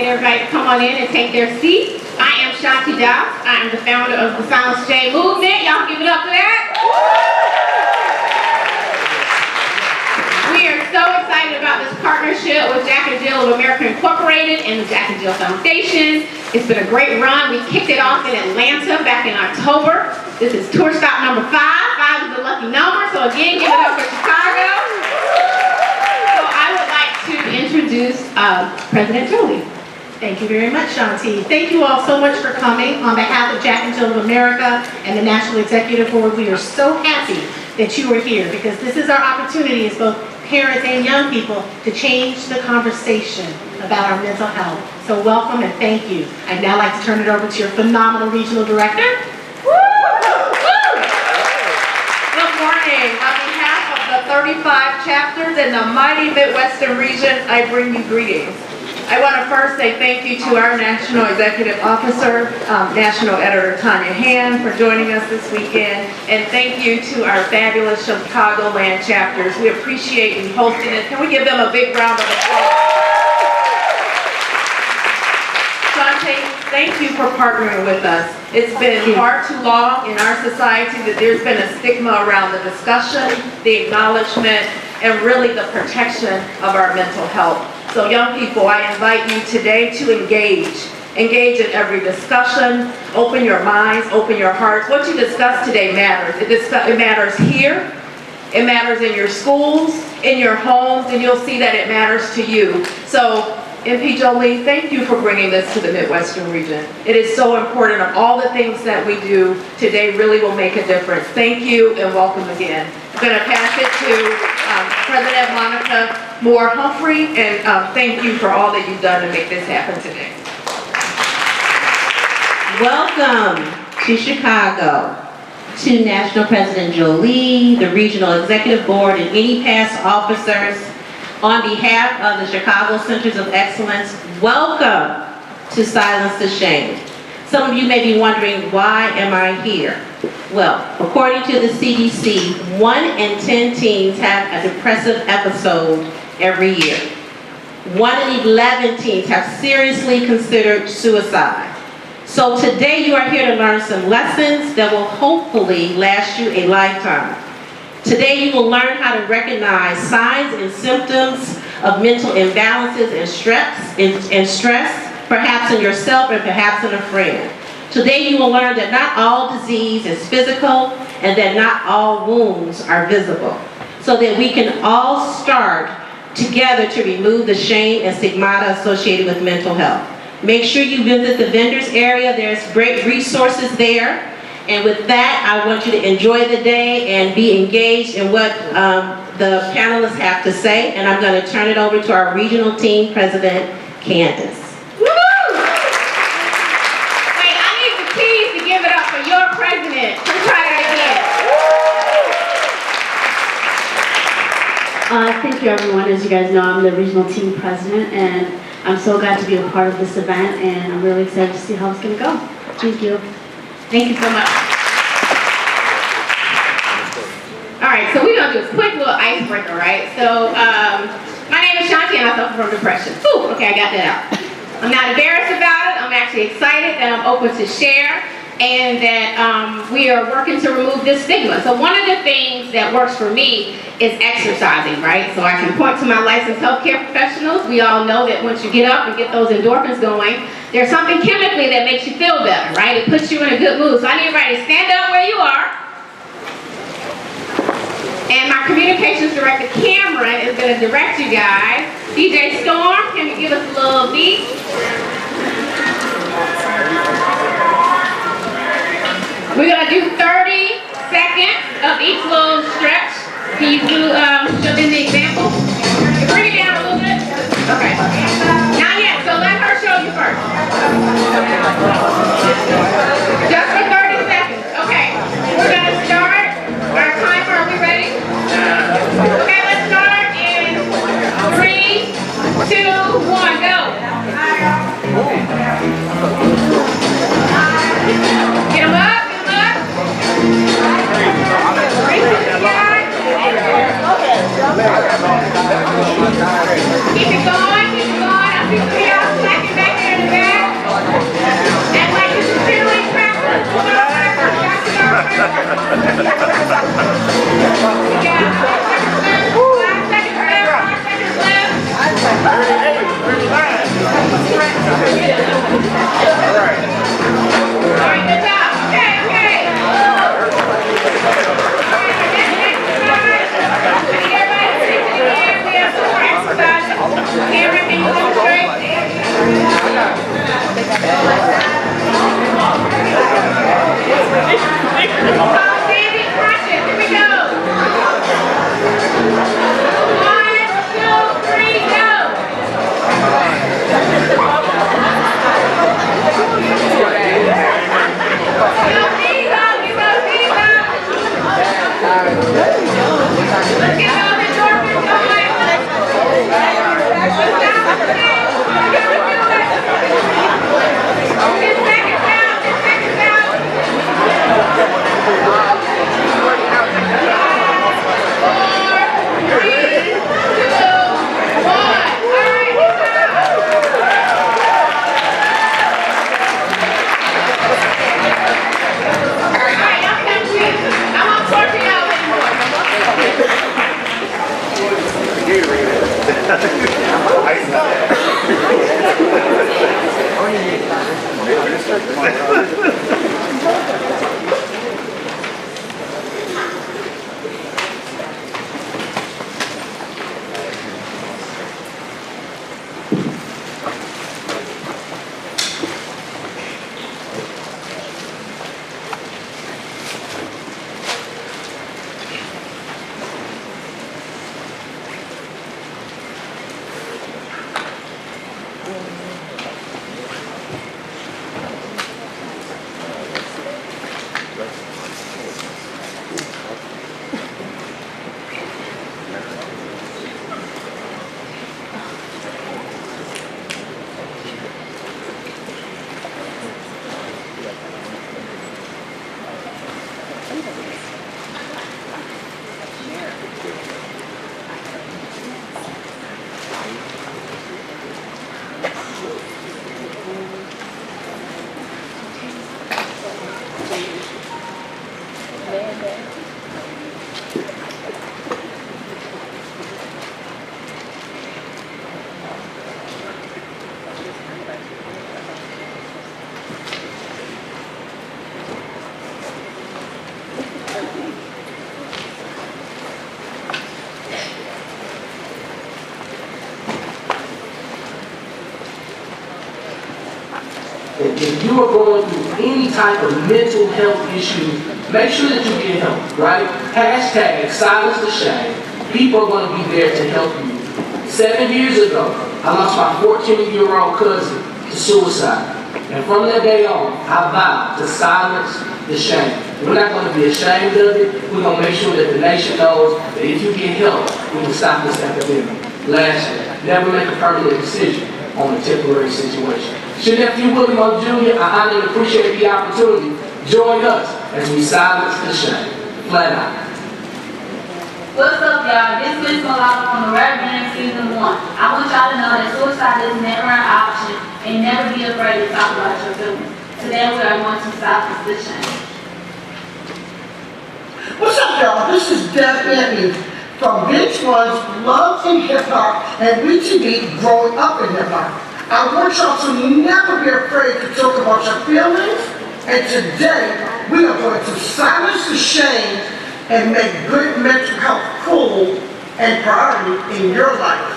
get everybody to come on in and take their seat. I am Shanti Das. I am the founder of the Silence J movement. Y'all give it up for that. We are so excited about this partnership with Jack and Jill of America Incorporated and the Jack and Jill Foundation. It's been a great run. We kicked it off in Atlanta back in October. This is tour stop number 5. 5 is a lucky number, so again, give it up for Chicago. So I would like to introduce President Jolie. Thank you very much, Shanti. Thank you all so much for coming. On behalf of Jack and Jill of America and the National Executive Board, we are so happy that you are here because this is our opportunity as both parents and young people to change the conversation about our mental health. So welcome and thank you. I'd now like to turn it over to your phenomenal regional director. Good morning. On behalf of the 35 chapters in the mighty Midwestern region, I bring you greetings. I want to first say thank you to our National Executive Officer, National Editor Tanya Han, for joining us this weekend, and thank you to our fabulous Chicagoland chapters. We appreciate you hosting it. Can we give them a big round of applause? Shante, thank you for partnering with us. It's been far too long in our society that there's been a stigma around the discussion, the acknowledgement, and really the protection of our mental health. So young people, I invite you today to engage. Engage in every discussion. Open your minds, open your hearts. What you discuss today matters. It matters here. It matters in your schools, in your homes, and you'll see that it matters to you. So, MP Jolie, thank you for bringing this to the Midwestern region. It is so important. Of all the things that we do today really will make a difference. Thank you and welcome again. I'm going to pass it to President Monica Moore Humphrey, and thank you for all that you've done to make this happen today. Welcome to Chicago, to National President Jolie, the Regional Executive Board, and any past officers. On behalf of the Chicago Centers of Excellence, welcome to Silence the Shame. Some of you may be wondering, why am I here? Well, according to the CDC, 1 in 10 teens have a depressive episode every year. 1 in 11 teens have seriously considered suicide. So today you are here to learn some lessons that will hopefully last you a lifetime. Today you will learn how to recognize signs and symptoms of mental imbalances and stress, perhaps in yourself and perhaps in a friend. Today you will learn that not all disease is physical and that not all wounds are visible, so that we can all start together to remove the shame and stigmata associated with mental health. Make sure you visit the vendors area. There's great resources there. And with that, I want you to enjoy the day and be engaged in what the panelists have to say. And I'm going to turn it over to our regional team president, Candace. Woo! Wait, I need the keys to give it up for your president. Let's try that again. Thank you, everyone. As you guys know, I'm the regional team president, and I'm so glad to be a part of this event, and I'm really excited to see how it's going to go. Thank you. Thank you so much. All right, so we're going to do a quick little icebreaker, right? So, my name is Shanti and I suffer from depression. Ooh, okay, I got that out. I'm not embarrassed about it. I'm actually excited that I'm open to share and that we are working to remove this stigma. So one of the things that works for me is exercising, right? So I can point to my licensed healthcare professionals. We all know that once you get up and get those endorphins going, there's something chemically that makes you feel better, right? It puts you in a good mood. So I need everybody to stand up where you are. And my communications director, Cameron, is going to direct you guys. DJ Storm, can you give us a little beat? We're going to do 30 seconds of each little stretch. Can you do, show them the example? Bring it down a little bit. Okay. Not yet, so let her show you first. Just for 30 seconds. Okay. We're going to start our timer. Are we ready? Okay, let's start in 3, 2, 1, go. Get them up. Keep it going, keep it going. I see some of y'all slacking back If you are going through any type of mental health issue, make sure that you get help, right? Hashtag silence the shame. People are going to be there to help you. 7 years ago, I lost my 14-year-old cousin to suicide. And from that day on, I vowed to silence the shame. We're not going to be ashamed of it. We're going to make sure that the nation knows that if you get help, we can stop this epidemic. Lastly, never make a permanent decision on a temporary situation. Should nephew Willie Moe Jr., I honor and appreciate the opportunity. Join us as we silence the shame. Flat out. What's up, y'all? This is Malala from the Rap Band Season 1. I want y'all to know that suicide is never an option and never be afraid to talk about your feelings. Today we are going to silence the shame. What's up, y'all? This is Deb Anthony from VH1's Love and Hip Hop and BTV Growing Up in Hip Hop. I want y'all to never be afraid to talk about your feelings, and today we are going to silence the shame and make good mental health cool and priority in your life.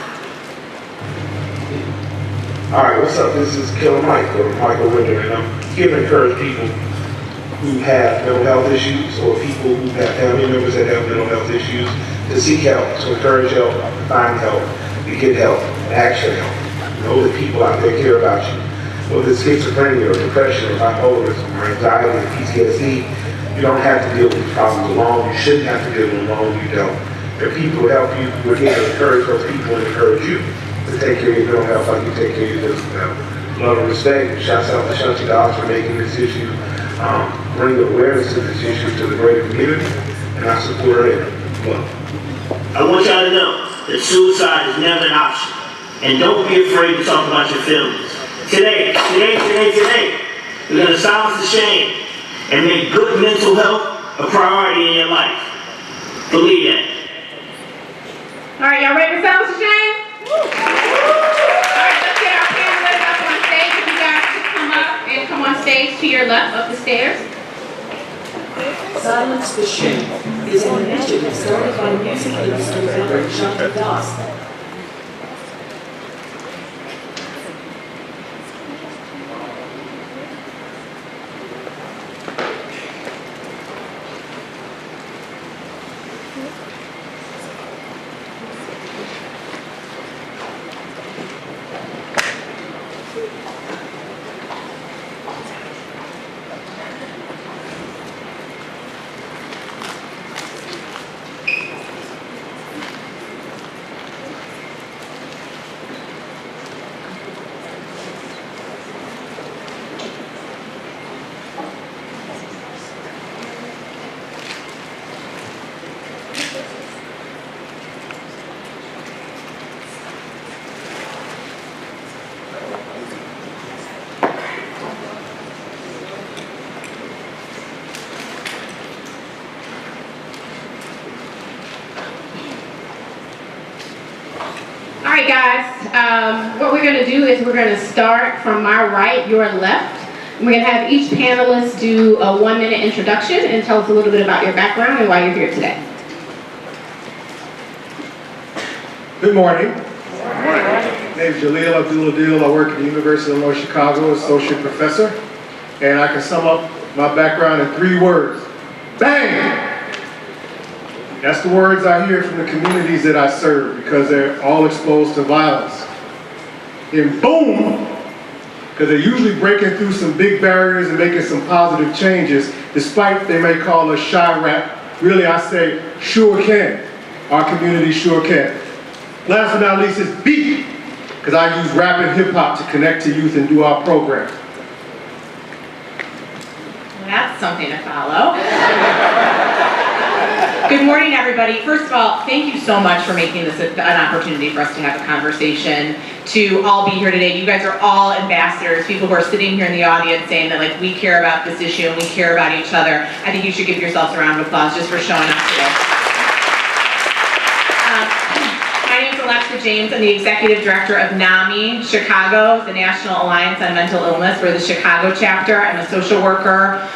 Alright, what's up? This is Killer Mike, or Michael Winder, and I'm here to encourage people who have mental health issues or people who have family members that have mental health issues to seek help, to encourage help, to find help, to get help, and action help. Know that people out there care about you. Whether it's schizophrenia or depression or bipolarism or anxiety or PTSD, you don't have to deal with these problems alone. You shouldn't have to deal with them alone. You don't. There are people who help you. We're here to encourage those people and encourage you to take care of your mental health like you take care of your physical health. Love and respect. Shouts out to Shanti Dollars for making this issue, bringing awareness to this issue to the greater community, and I support her. Well, I want y'all to know that suicide is never an option. And don't be afraid to talk about your feelings. Today, we're going to silence the shame and make good mental health a priority in your life. Believe that. All right, y'all ready to settle the shame? All right, let's get our panelists up on stage. If you guys could come up and come on stage to your left up the stairs. Silence the Shame is an initiative started by music industry veteran Shanti Das. All right, guys, what we're going to do is we're going to start from my right, your left. We're going to have each panelist do a 1-minute introduction and tell us a little bit about your background and why you're here today. Good morning. My name is Jaleel Abdul-Adil. I work at the University of Illinois Chicago as associate professor, and I can sum up my background in 3 words. Bang! That's the words I hear from the communities that I serve because they're all exposed to violence. And boom, because they're usually breaking through some big barriers and making some positive changes, despite they may call us shy rap. Really, I say, sure can. Our community sure can. Last but not least is beat, because I use rap and hip hop to connect to youth and do our program. Well, that's something to follow. Good morning, everybody. First of all, thank you so much for making this an opportunity for us to have a conversation, to all be here today. You guys are all ambassadors, people who are sitting here in the audience saying that like we care about this issue and we care about each other. I think you should give yourselves a round of applause just for showing up today. My name is Alexa James. I'm the Executive Director of NAMI Chicago, the National Alliance on Mental Illness. We're the Chicago chapter. I'm a social worker.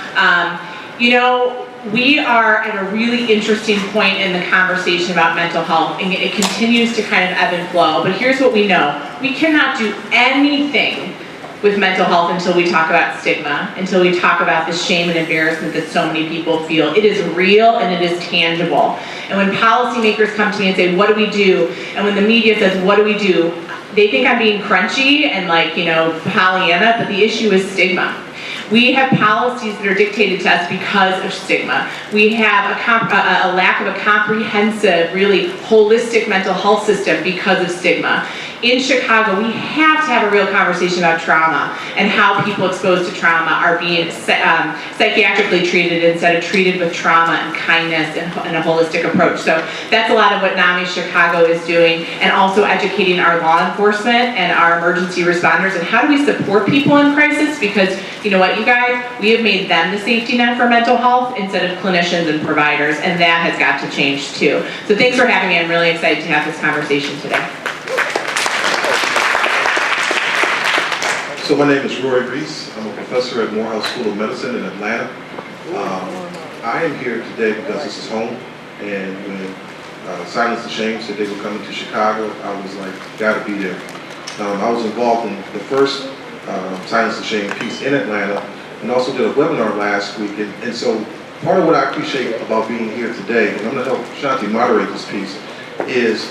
You know, we are at a really interesting point in the conversation about mental health, and it continues to kind of ebb and flow. But here's what we know. We cannot do anything with mental health until we talk about stigma, until we talk about the shame and embarrassment that so many people feel. It is real and it is tangible. And when policymakers come to me and say, what do we do? And when the media says, what do we do? They think I'm being crunchy and like, you know, Pollyanna, but the issue is stigma. We have policies that are dictated to us because of stigma. We have a lack of a comprehensive, really holistic mental health system because of stigma. In Chicago, we have to have a real conversation about trauma and how people exposed to trauma are being psychiatrically treated instead of treated with trauma and kindness and a holistic approach. So that's a lot of what NAMI Chicago is doing, and also educating our law enforcement and our emergency responders and how do we support people in crisis, because you know what, you guys, we have made them the safety net for mental health instead of clinicians and providers, and that has got to change too. So thanks for having me. I'm really excited to have this conversation today. So my name is Roy Reese. I'm a professor at Morehouse School of Medicine in Atlanta. I am here today because this is home, and when Silence the Shame said they were coming to Chicago, I was like, gotta be there. I was involved in the first Silence the Shame piece in Atlanta, and also did a webinar last week, and so part of what I appreciate about being here today, and I'm gonna help Shanti moderate this piece, is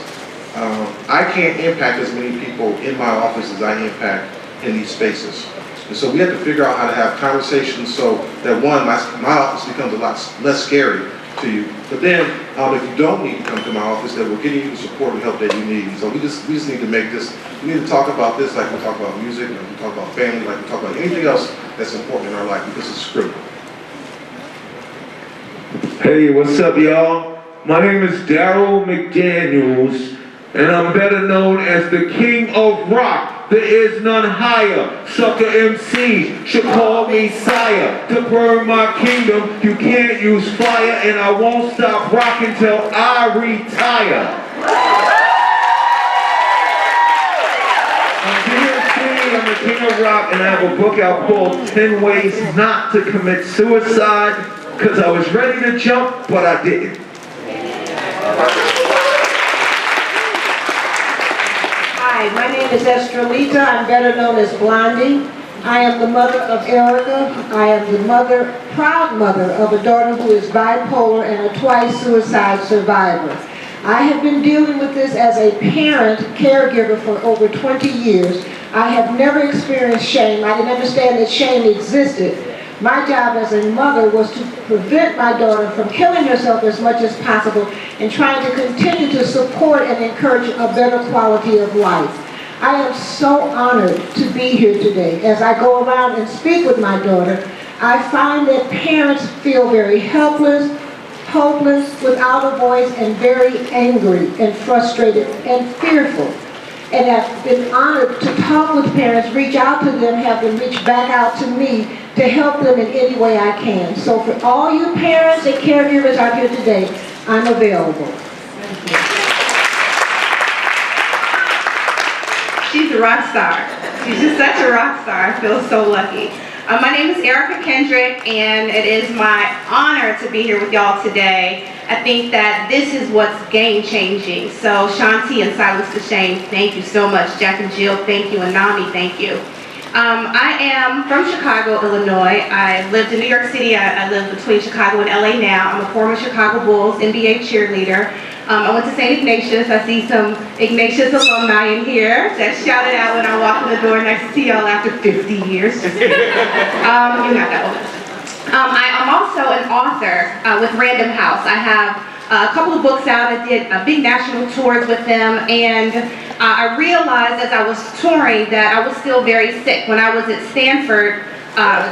I can't impact as many people in my office as I impact in these spaces. And so we have to figure out how to have conversations so that one, my office becomes a lot less scary to you. But then, if you don't need to come to my office, that we're getting you the support and help that you need. So we just need to make this, we need to talk about this like we talk about music, like we talk about family, like we talk about anything else that's important in our life, because it's critical. Hey, what's up, y'all? My name is Daryl McDaniels, and I'm better known as the King of Rock. there is none higher. Sucker MC should call me sire. To burn my kingdom, you can't use fire, and I won't stop rocking till I retire. I'm the king of rock, and I have a book out called 10 Ways Not to Commit Suicide, because I was ready to jump, but I didn't. Hi, my name is Estrelita. I'm better known as Blondie. I am the mother of Erica. I am the proud mother of a daughter who is bipolar and a twice suicide survivor. I have been dealing with this as a parent, caregiver for over 20 years. I have never experienced shame. I didn't understand that shame existed. My job as a mother was to prevent my daughter from killing herself as much as possible and trying to continue to support and encourage a better quality of life. I am so honored to be here today. As I go around and speak with my daughter, I find that parents feel very helpless, hopeless, without a voice, and very angry and frustrated and fearful. And I've been honored to talk with parents, reach out to them, have them reach back out to me to help them in any way I can. So for all you parents and caregivers out here today, I'm available. She's a rock star. She's just such a rock star. I feel so lucky. My name is Erica Kendrick, and it is my honor to be here with y'all today. I think that this is what's game-changing. So Shanti and Silence the Shame, thank you so much. Jack and Jill, thank you. And Nami, thank you. I am from Chicago, Illinois. I lived in New York City. I live between Chicago and LA now. I'm a former Chicago Bulls NBA cheerleader. I went to St. Ignatius. I see some Ignatius alumni in here that shouted out when I walked in the door. Nice to see y'all after 50 years. You're not that old. I'm also an author with Random House. I have a couple of books out. I did big national tours with them, and I realized as I was touring that I was still very sick. When I was at Stanford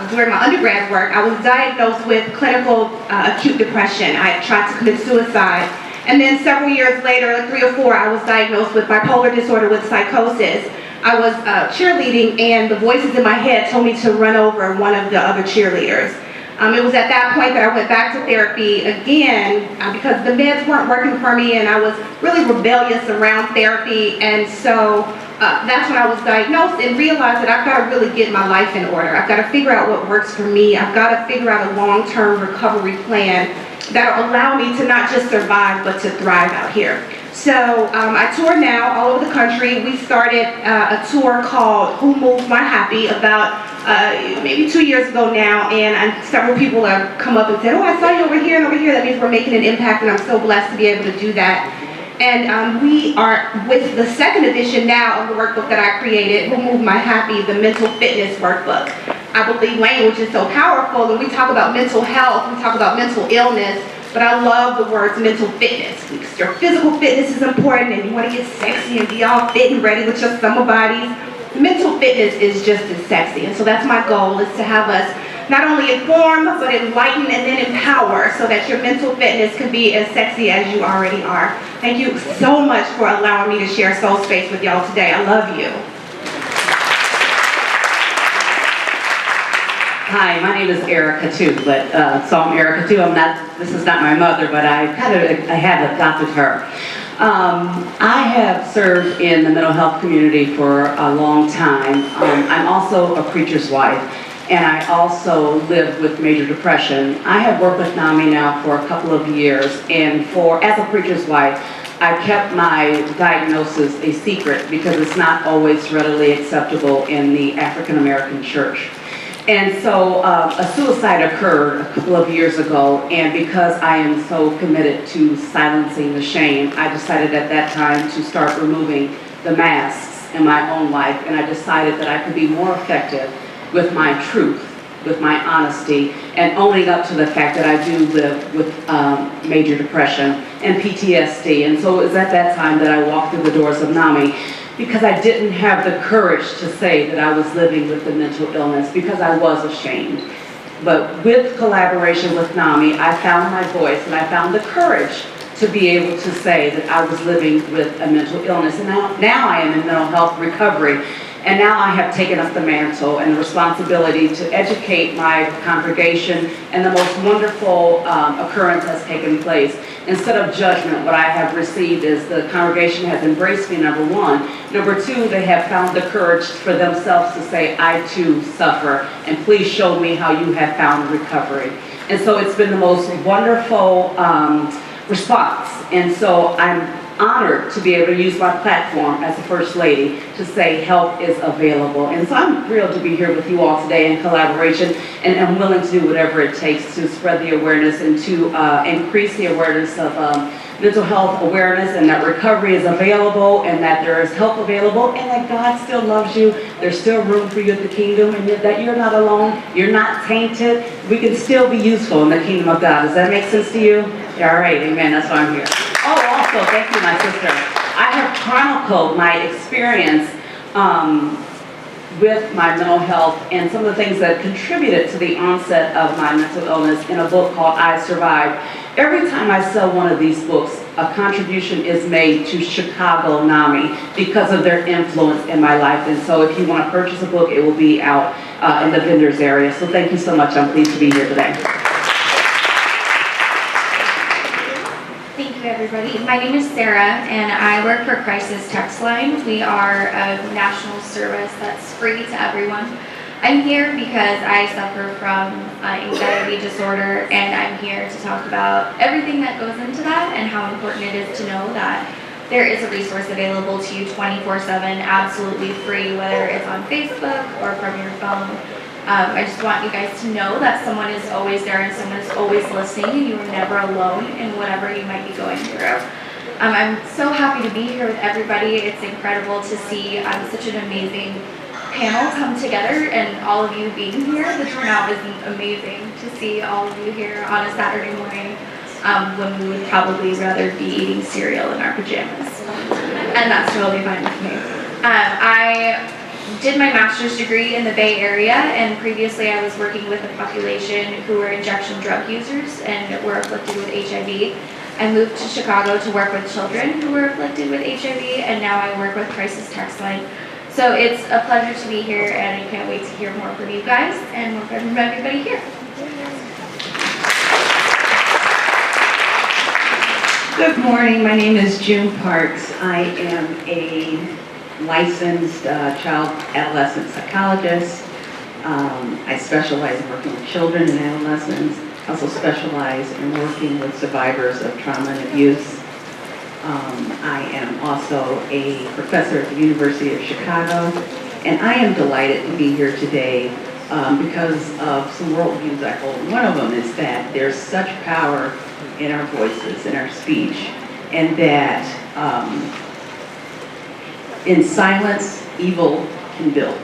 during my undergrad work, I was diagnosed with clinical acute depression. I had tried to commit suicide. And then several years later, like 3 or 4, I was diagnosed with bipolar disorder with psychosis. I was cheerleading, and the voices in my head told me to run over one of the other cheerleaders. It was at that point that I went back to therapy again because the meds weren't working for me, and I was really rebellious around therapy. And so that's when I was diagnosed and realized that I've got to really get my life in order. I've got to figure out what works for me. I've got to figure out a long-term recovery plan that'll allow me to not just survive, but to thrive out here. So I tour now all over the country. We started a tour called Who Moves My Happy about maybe 2 years ago now, and several people have come up and said, oh, I saw you over here and over here. That means we're making an impact, and I'm so blessed to be able to do that. And we are with the second edition now of the workbook that I created, Who Moved My Happy, the mental fitness workbook. I believe language is so powerful. When we talk about mental health, we talk about mental illness, but I love the words mental fitness, because your physical fitness is important, and you want to get sexy and be all fit and ready with your summer bodies. Mental fitness is just as sexy, and so that's my goal, is to have us not only inform, but enlighten and then empower, so that your mental fitness can be as sexy as you already are. Thank you so much for allowing me to share Soul Space with y'all today. I love you. Hi, my name is Erica too, but so I'm Erica too. This is not my mother, but I have adopted her. I have served in the mental health community for a long time. I'm also a preacher's wife, and I also live with major depression. I have worked with NAMI now for a couple of years, and as a preacher's wife, I kept my diagnosis a secret because it's not always readily acceptable in the African American church. And so a suicide occurred a couple of years ago, and because I am so committed to silencing the shame, I decided at that time to start removing the masks in my own life, and I decided that I could be more effective with my truth, with my honesty, and owning up to the fact that I do live with major depression and PTSD. And so it was at that time that I walked through the doors of NAMI, because I didn't have the courage to say that I was living with the mental illness, because I was ashamed. But with collaboration with NAMI, I found my voice, and I found the courage to be able to say that I was living with a mental illness. And now I am in mental health recovery, And now I have taken up the mantle and the responsibility to educate my congregation, and the most wonderful occurrence has taken place. Instead of judgment, what I have received is the congregation has embraced me, number one. Number two, they have found the courage for themselves to say, I too suffer, and please show me how you have found recovery. And so it's been the most wonderful response. And so I'm honored to be able to use my platform as the First Lady to say help is available. And so I'm thrilled to be here with you all today in collaboration, and I'm willing to do whatever it takes to spread the awareness and to increase the awareness of mental health awareness, and that recovery is available, and that there is help available, and that God still loves you. There's still room for you at the kingdom, and that you're not alone, you're not tainted. We can still be useful in the kingdom of God. Does that make sense to you? Yeah, all right, amen, that's why I'm here. Oh, also, thank you, my sister. I have chronicled my experience with my mental health and some of the things that contributed to the onset of my mental illness in a book called I Survived. Every time I sell one of these books, a contribution is made to Chicago NAMI because of their influence in my life. And so if you want to purchase a book, it will be out in the vendors area. So thank you so much. I'm pleased to be here today. Thank you, everybody. My name is Sarah, and I work for Crisis Text Line. We are a national service that's free to everyone. I'm here because I suffer from anxiety disorder, and I'm here to talk about everything that goes into that and how important it is to know that there is a resource available to you 24/7, absolutely free, whether it's on Facebook or from your phone. I just want you guys to know that someone is always there and someone is always listening, and you are never alone in whatever you might be going through. I'm so happy to be here with everybody. It's incredible to see such an amazing panel come together, and all of you being here. The turnout is amazing to see all of you here on a Saturday morning when we would probably rather be eating cereal in our pajamas. And that's totally fine with me. I did my master's degree in the Bay Area, and previously I was working with a population who were injection drug users and were afflicted with HIV. I moved to Chicago to work with children who were afflicted with HIV, and now I work with Crisis Text Line. So it's a pleasure to be here, and I can't wait to hear more from you guys and more from everybody here. Good morning, my name is June Parks. I am a licensed child adolescent psychologist. I specialize in working with children and adolescents. I also specialize in working with survivors of trauma and abuse. I am also a professor at the University of Chicago, and I am delighted to be here today because of some worldviews I hold. One of them is that there's such power in our voices, in our speech, and that in silence, evil can build.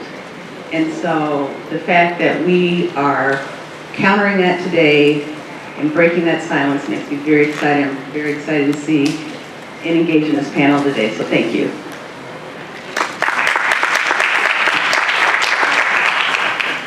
And so the fact that we are countering that today and breaking that silence makes me very excited. I'm very excited to see and engage in this panel today, so thank you.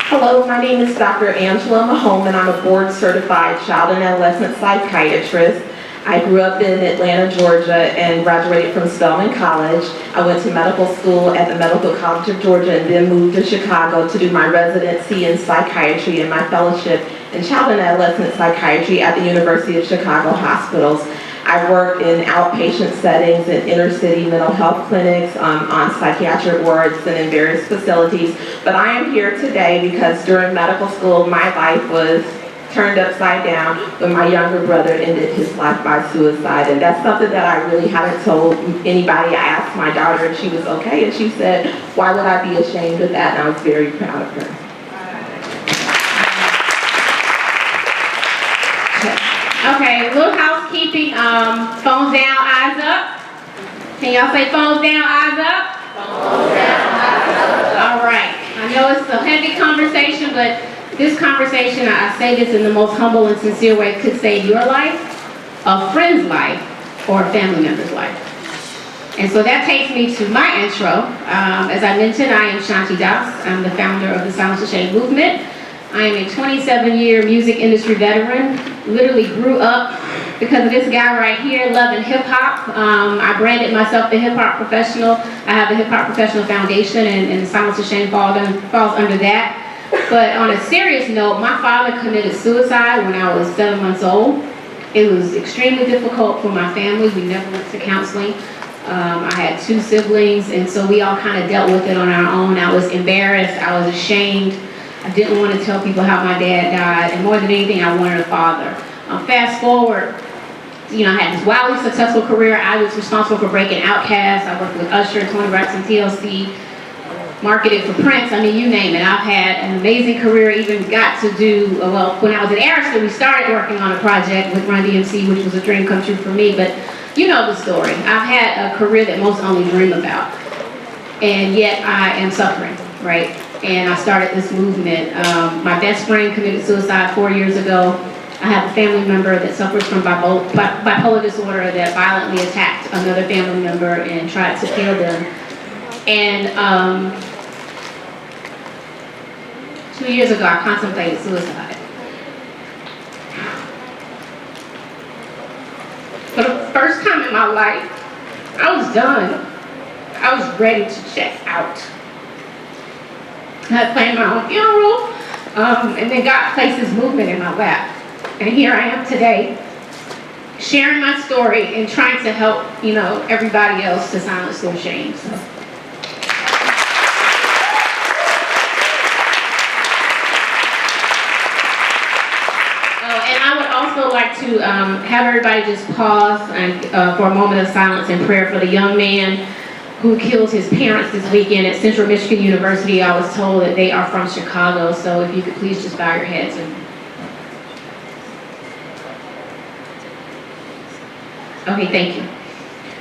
Hello, my name is Dr. Angela Mahone, and I'm a board-certified child and adolescent psychiatrist. I grew up in Atlanta, Georgia, and graduated from Spelman College. I went to medical school at the Medical College of Georgia, and then moved to Chicago to do my residency in psychiatry and my fellowship in child and adolescent psychiatry at the University of Chicago Hospitals. I worked in outpatient settings in inner city mental health clinics, on psychiatric wards, and in various facilities. But I am here today because during medical school, my life was turned upside down when my younger brother ended his life by suicide. And that's something that I really haven't told anybody. I asked my daughter, and she was okay, and she said, why would I be ashamed of that? And I was very proud of her. Okay, little housekeeping, phones down, eyes up. Can y'all say phones down, eyes up? Phones down, eyes up. All right, I know it's a heavy conversation, but this conversation, I say this in the most humble and sincere way, could save your life, a friend's life, or a family member's life. And so that takes me to my intro. As I mentioned, I am Shanti Das. I'm the founder of the Silence the Shame movement. I am a 27-year music industry veteran. Literally grew up because of this guy right here, loving hip hop. I branded myself the Hip Hop Professional. I have the Hip Hop Professional Foundation, and Silence of Shame falls under that. But on a serious note, my father committed suicide when I was 7 months old. It was extremely difficult for my family. We never went to counseling. I had 2 siblings, and so we all kind of dealt with it on our own. I was embarrassed. I was ashamed. I didn't want to tell people how my dad died, and more than anything, I wanted a father. Fast forward, I had this wildly successful career. I was responsible for breaking Outkast. I worked with Usher, Tony Braxton, TLC, marketed for Prince. I mean, you name it. I've had an amazing career. Even got to do, when I was at Arista, we started working on a project with Run DMC, which was a dream come true for me, but you know the story. I've had a career that most only dream about, and yet I am suffering, right? And I started this movement. My best friend committed suicide 4 years ago. I have a family member that suffers from bipolar disorder that violently attacked another family member and tried to kill them. And 2 years ago, I contemplated suicide. For the first time in my life, I was done. I was ready to check out. I had planned my own funeral, and then God placed His movement in my lap. And here I am today, sharing my story and trying to help, everybody else to silence their shame. So. And I would also like to have everybody just pause and, for a moment of silence and prayer for the young man who killed his parents this weekend at Central Michigan University. I was told that they are from Chicago, so if you could please just bow your heads. Okay, thank you.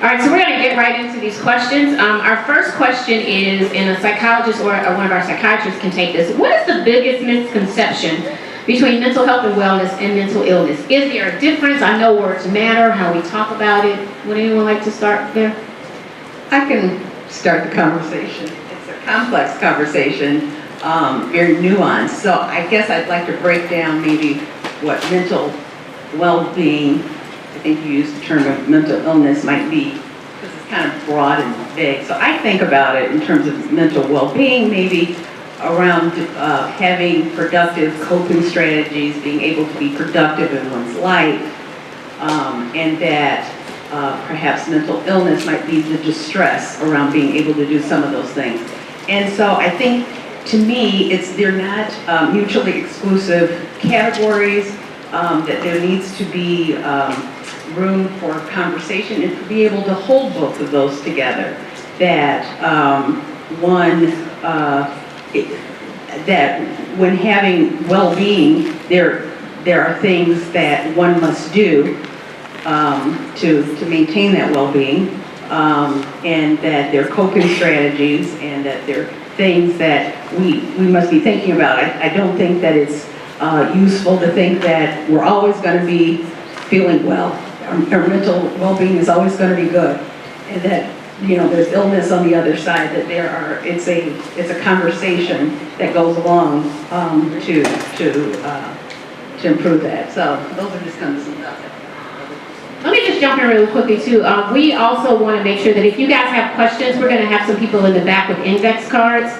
All right, so we're going to get right into these questions. Our first question is, and a psychologist or one of our psychiatrists can take this. What is the biggest misconception between mental health and wellness and mental illness? Is there a difference? I know words matter, how we talk about it. Would anyone like to start there? I can start the conversation. It's a complex conversation, very nuanced. So I guess I'd like to break down maybe what mental well-being, I think you used the term of mental illness, might be, because it's kind of broad and vague. So I think about it in terms of mental well-being, maybe around having productive coping strategies, being able to be productive in one's life, and that perhaps mental illness might be the distress around being able to do some of those things. And so I think, to me, they're not mutually exclusive categories, that there needs to be room for conversation and to be able to hold both of those together. That that when having well-being, there are things that one must do to maintain that well-being, and that there are coping strategies, and that there are things that we must be thinking about. I don't think that it's useful to think that we're always going to be feeling well. Our mental well-being is always going to be good, and that there's illness on the other side. That it's a conversation that goes along to improve that. So those are just kind of some thoughts. Let me just jump in really quickly too. We also want to make sure that if you guys have questions, we're going to have some people in the back with index cards.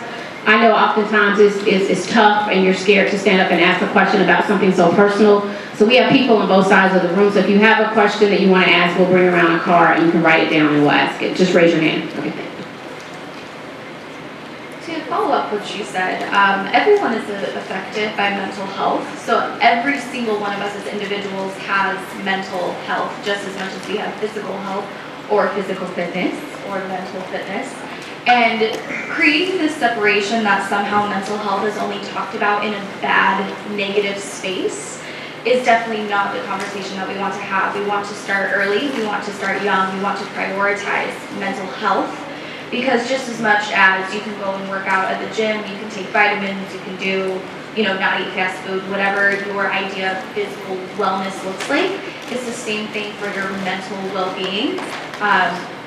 I know oftentimes it's tough and you're scared to stand up and ask a question about something so personal. So we have people on both sides of the room. So if you have a question that you want to ask, we'll bring around a card and you can write it down and we'll ask it. Just raise your hand. Okay. To follow up what you said, everyone is affected by mental health. So every single one of us as individuals has mental health just as much as we have physical health or physical fitness or mental fitness. And creating this separation that somehow mental health is only talked about in a bad, negative space is definitely not the conversation that we want to have. We want to start early, we want to start young, we want to prioritize mental health, because just as much as you can go and work out at the gym, you can take vitamins, you can do, not eat fast food, whatever your idea of physical wellness looks like, it's the same thing for your mental well-being.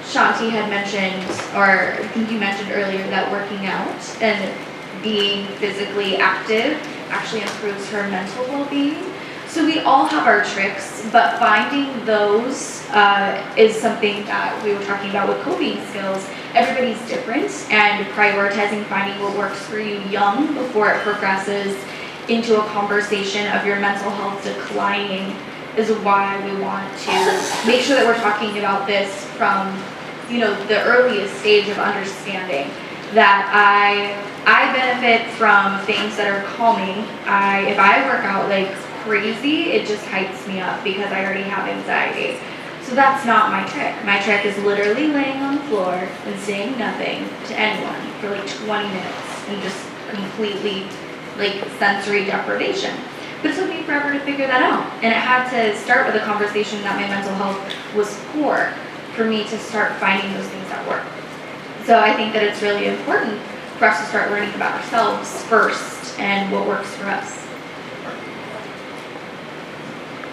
Shanti had mentioned, or I think you mentioned earlier, that working out and being physically active actually improves her mental well-being. So we all have our tricks, but finding those is something that we were talking about with coping skills. Everybody's different, and prioritizing finding what works for you young before it progresses into a conversation of your mental health declining is why we want to make sure that we're talking about this from, you know, the earliest stage of understanding that I benefit from things that are calming. If I work out like crazy, it just hypes me up because I already have anxiety. So that's not my trick. My trick is literally laying on the floor and saying nothing to anyone for like 20 minutes and just completely like sensory deprivation. But it took me forever to figure that out. And it had to start with a conversation that my mental health was poor for me to start finding those things that work. So I think that it's really important for us to start learning about ourselves first and what works for us.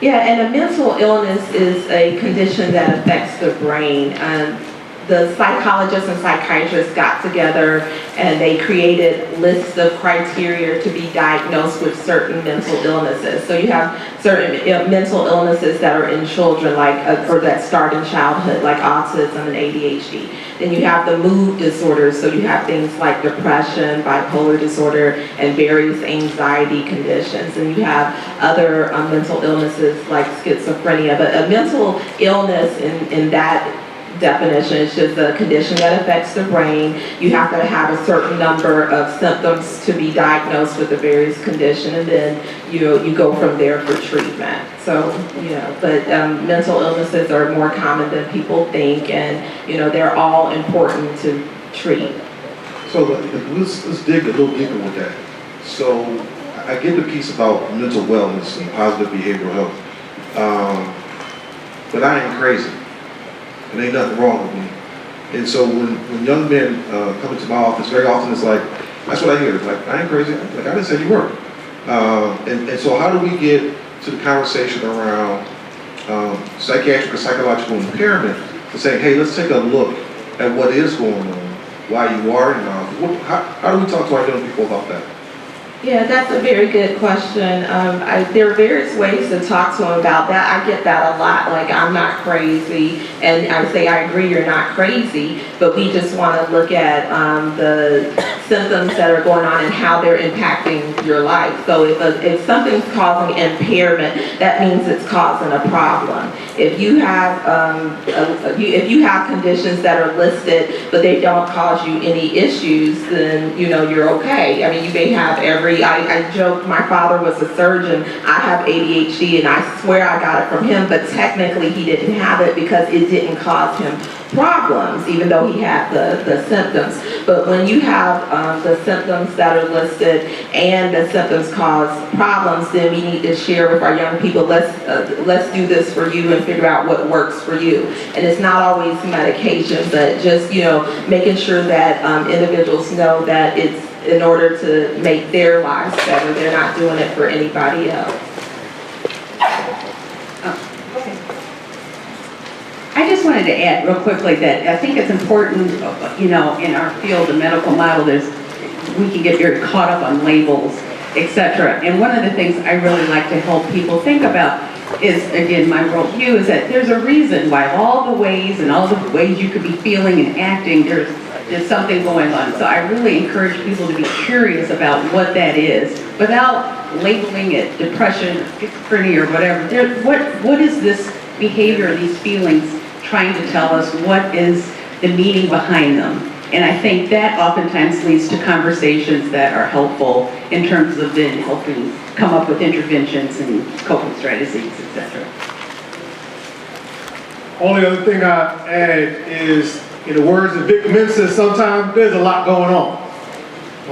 Yeah, and a mental illness is a condition that affects the brain. The psychologists and psychiatrists got together and they created lists of criteria to be diagnosed with certain mental illnesses. So you have certain mental illnesses that are in children, like or that start in childhood, like autism and ADHD. Then you have the mood disorders, so you have things like depression, bipolar disorder, and various anxiety conditions. And you have other mental illnesses like schizophrenia. But a mental illness in that definition is just a condition that affects the brain. You have to have a certain number of symptoms to be diagnosed with the various condition, and then you go from there for treatment. So, but mental illnesses are more common than people think, and they're all important to treat. So let's dig a little deeper with that. So I get the piece about mental wellness and positive behavioral health, but I ain't crazy. And ain't nothing wrong with me. And so when young men come into my office, very often it's like, that's what I hear. Like, I ain't crazy. Like, I didn't say you were. And so how do we get to the conversation around psychiatric or psychological impairment to say, hey, let's take a look at what is going on, why you are involved. How do we talk to our young people about that? Yeah, that's a very good question. There are various ways to talk to them about that. I get that a lot, like I'm not crazy, and I say I agree you're not crazy, but we just want to look at the symptoms that are going on and how they're impacting your life. So if something's causing impairment, that means it's causing a problem. If you have conditions that are listed, but they don't cause you any issues, then you're okay. I mean, you may have I joke, my father was a surgeon. I have ADHD, and I swear I got it from him, but technically he didn't have it because it didn't cause him problems, even though he had the symptoms. But when you have the symptoms that are listed and the symptoms cause problems, then we need to share with our young people, let's do this for you and figure out what works for you. And it's not always medication, but just making sure that individuals know that it's in order to make their lives better. They're not doing it for anybody else. I just wanted to add real quickly that I think it's important, in our field, the medical model, we can get very caught up on labels, etc. And one of the things I really like to help people think about is, again, my worldview is that there's a reason why all the ways you could be feeling and acting, there's something going on. So I really encourage people to be curious about what that is without labeling it depression, schizophrenia, or whatever. What is this behavior, these feelings trying to tell us? What is the meaning behind them? And I think that oftentimes leads to conversations that are helpful in terms of then helping come up with interventions and coping strategies, etc. Only other thing I add is, in the words of Vic Mensa, sometimes there's a lot going on,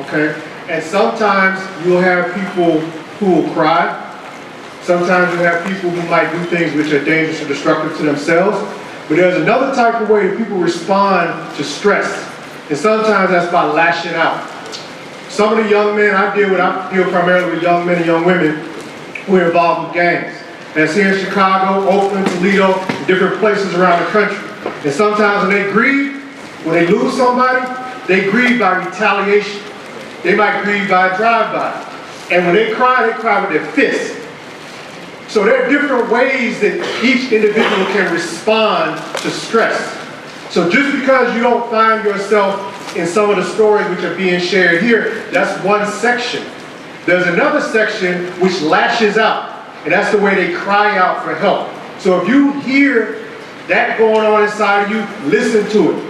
okay? And sometimes you'll have people who will cry. Sometimes you'll have people who might do things which are dangerous or destructive to themselves. But there's another type of way that people respond to stress. And sometimes that's by lashing out. Some of the young men I deal primarily with young men and young women who are involved with gangs. That's here in Chicago, Oakland, Toledo, and different places around the country. And sometimes when they grieve, when they lose somebody, they grieve by retaliation. They might grieve by drive-by. And when they cry with their fists. So there are different ways that each individual can respond to stress. So just because you don't find yourself in some of the stories which are being shared here, that's one section. There's another section which lashes out, and that's the way they cry out for help. So if you hear that going on inside of you, listen to it.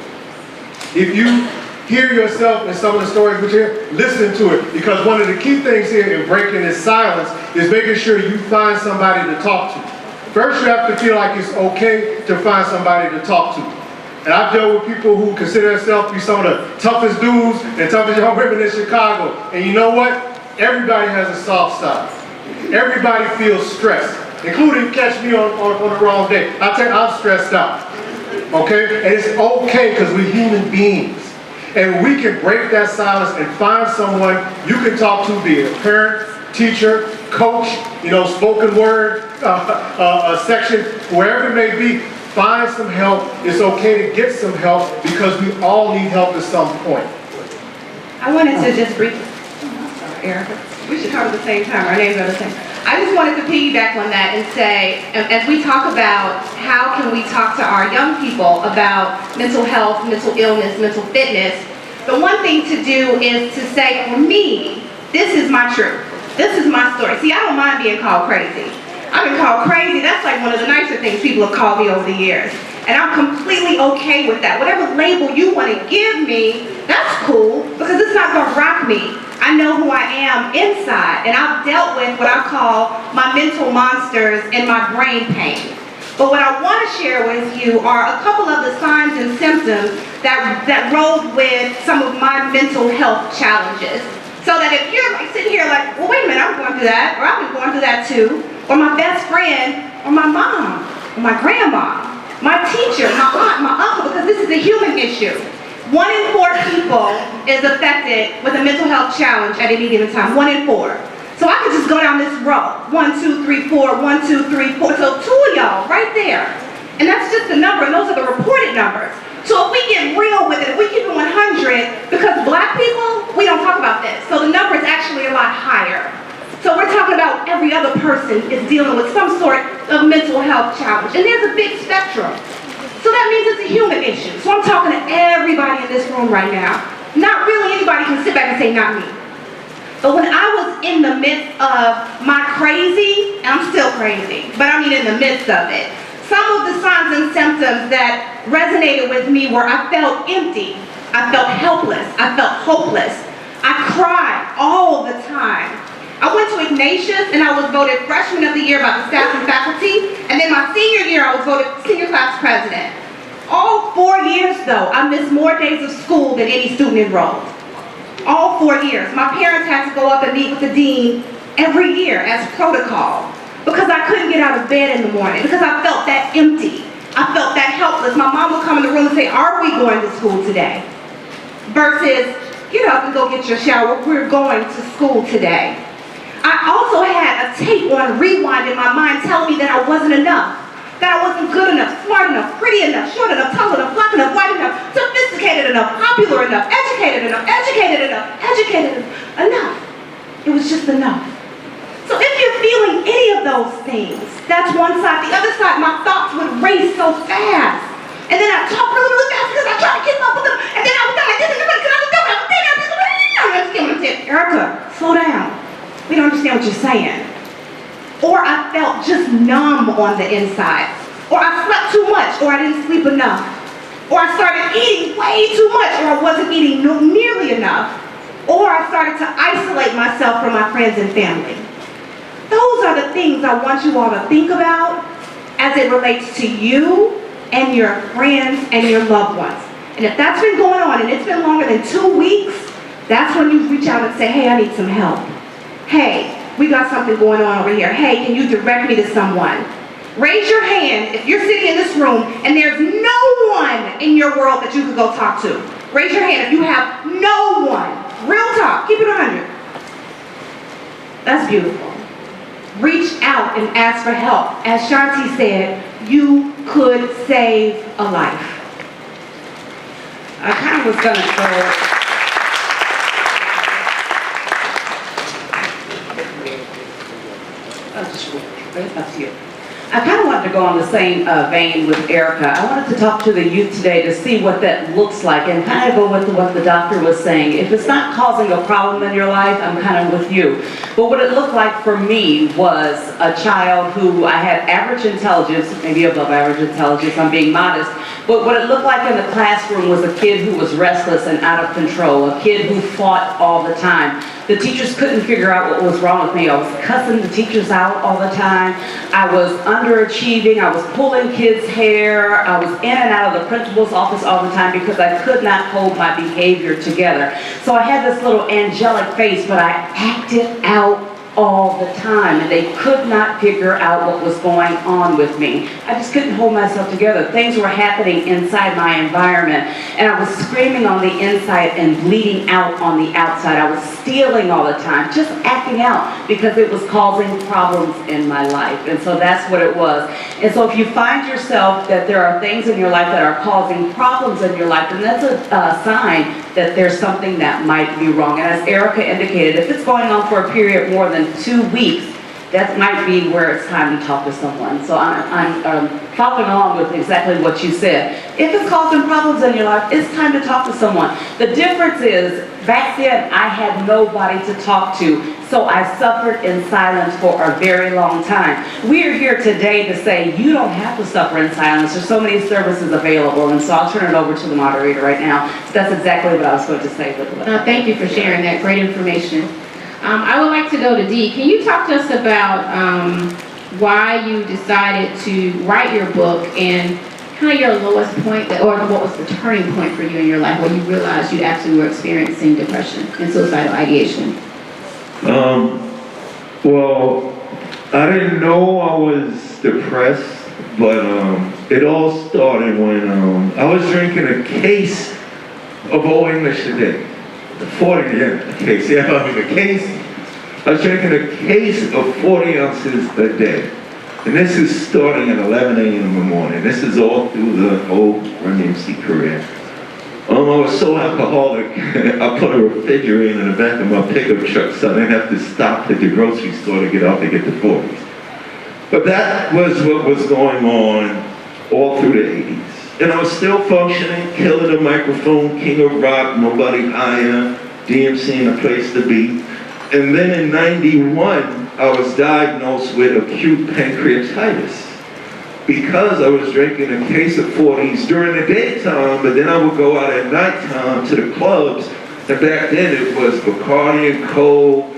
If you hear yourself in some of the stories which here, listen to it. Because one of the key things here in breaking this silence is making sure you find somebody to talk to. First, you have to feel like it's okay to find somebody to talk to. And I've dealt with people who consider themselves to be some of the toughest dudes and toughest young women in Chicago. And you know what? Everybody has a soft side. Everybody feels stressed, including catch me on the wrong day. I tell you, I'm stressed out. Okay? And it's okay because we're human beings. And we can break that silence and find someone you can talk to, be it a parent, teacher, coach, spoken word section, wherever it may be. Find some help. It's okay to get some help because we all need help at some point. I wanted to just briefly, Erica, we should talk at the same time. Our names are the same. I just wanted to piggyback on that and say, as we talk about how can we talk to our young people about mental health, mental illness, mental fitness, the one thing to do is to say, for me, this is my truth. This is my story. See, I don't mind being called crazy. I've been called crazy. That's like one of the nicer things people have called me over the years. And I'm completely okay with that. Whatever label you want to give me, that's cool, because it's not going to rock me. I know who I am inside, and I've dealt with what I call my mental monsters and my brain pain. But what I want to share with you are a couple of the signs and symptoms that rode with some of my mental health challenges. So that if you're like sitting here like, well, wait a minute, I'm going through that, or I've been going through that too, or my best friend, or my mom, or my grandma, my teacher, my aunt, my uncle, because this is a human issue. 1 in 4 people is affected with a mental health challenge at any given time. 1 in 4. So I could just go down this row. 1, 2, 3, 4, 1, 2, 3, 4. So 2 of y'all right there. And that's just the number, and those are the reported numbers. So if we get real with it, if we keep it 100, because black people, we don't talk about this. So the number is actually a lot higher. So we're talking about every other person is dealing with some sort of mental health challenge. And there's a big spectrum. So that means it's a human issue. So I'm talking to everybody in this room right now. Not really anybody can sit back and say, not me. But when I was in the midst of my crazy, and I'm still crazy, but I mean in the midst of it, some of the signs and symptoms that resonated with me were I felt empty, I felt helpless, I felt hopeless. I cried all the time. I went to Ignatius and I was voted freshman of the year by the staff and faculty, and then my senior year I was voted senior class president. All 4 years though, I missed more days of school than any student enrolled. All 4 years. My parents had to go up and meet with the dean every year as protocol because I couldn't get out of bed in the morning, because I felt that empty. I felt that helpless. My mom would come in the room and say, are we going to school today? Versus, get up and go get your shower, we're going to school today. I also had a tape on rewind in my mind telling me that I wasn't enough, that I wasn't good enough, smart enough, pretty enough, short enough, tall enough, black enough, white enough, sophisticated enough, popular enough, educated enough, enough. It was just enough. So if you're feeling any of those things, that's one side. The other side, my thoughts would race so fast. And then I'd talk really, really fast because I tried to keep up with them. And then I would like, this is because I was doing everything. I understand what I'm saying. Erica, slow down. We don't understand what you're saying. Or I felt just numb on the inside. Or I slept too much, or I didn't sleep enough. Or I started eating way too much, or I wasn't eating nearly enough. Or I started to isolate myself from my friends and family. Those are the things I want you all to think about as it relates to you and your friends and your loved ones. And if that's been going on and it's been longer than 2 weeks, that's when you reach out and say, hey, I need some help. Hey, we got something going on over here. Hey, can you direct me to someone? Raise your hand if you're sitting in this room and there's no one in your world that you could go talk to. Raise your hand if you have no one. Real talk, keep it 100. That's beautiful. Reach out and ask for help. As Shanti said, you could save a life. I kind of was going to go. It's up to you. I kind of wanted to go on the same vein with Erica. I wanted to talk to the youth today to see what that looks like and kind of go with what the doctor was saying. If it's not causing a problem in your life, I'm kind of with you. But what it looked like for me was a child who I had average intelligence, maybe above average intelligence, I'm being modest, but what it looked like in the classroom was a kid who was restless and out of control, a kid who fought all the time. The teachers couldn't figure out what was wrong with me. I was cussing the teachers out all the time. I was underachieving. I was pulling kids' hair. I was in and out of the principal's office all the time because I could not hold my behavior together. So I had this little angelic face, but I acted out all the time, and they could not figure out what was going on with me. I just couldn't hold myself together. Things were happening inside my environment, and I was screaming on the inside and bleeding out on the outside. I was stealing all the time, just acting out because it was causing problems in my life. And so that's what it was. And so if you find yourself that there are things in your life that are causing problems in your life, then that's a sign that there's something that might be wrong. And as Erica indicated, if it's going on for a period more than 2 weeks, that might be where it's time to talk to someone. So I'm following along with exactly what you said. If it's causing problems in your life, it's time to talk to someone. The difference is, back then I had nobody to talk to, so I suffered in silence for a very long time. We are here today to say you don't have to suffer in silence. There's so many services available, and so I'll turn it over to the moderator right now. So that's exactly what I was going to say. Thank you for sharing that great information. I would like to go to Dee. Can you talk to us about why you decided to write your book and kind of your lowest point, or what was the turning point for you in your life where you realized you actually were experiencing depression and suicidal ideation? Well, I didn't know I was depressed, but it all started when I was drinking a case of Old English a day. The 40, a case, a case. I was drinking a case of 40 ounces a day. And this is starting at 11 a.m. in the morning. This is all through the whole Run DMC career. I was so alcoholic, I put a refrigerator in the back of my pickup truck so I didn't have to stop at the grocery store to get out to get the 40s. But that was what was going on all through the 80s. And I was still functioning, killing the microphone, king of rock, nobody higher, DMC in a place to be. And then in 91, I was diagnosed with acute pancreatitis because I was drinking a case of 40s during the daytime, but then I would go out at nighttime to the clubs, and back then it was Bacardi and Coke,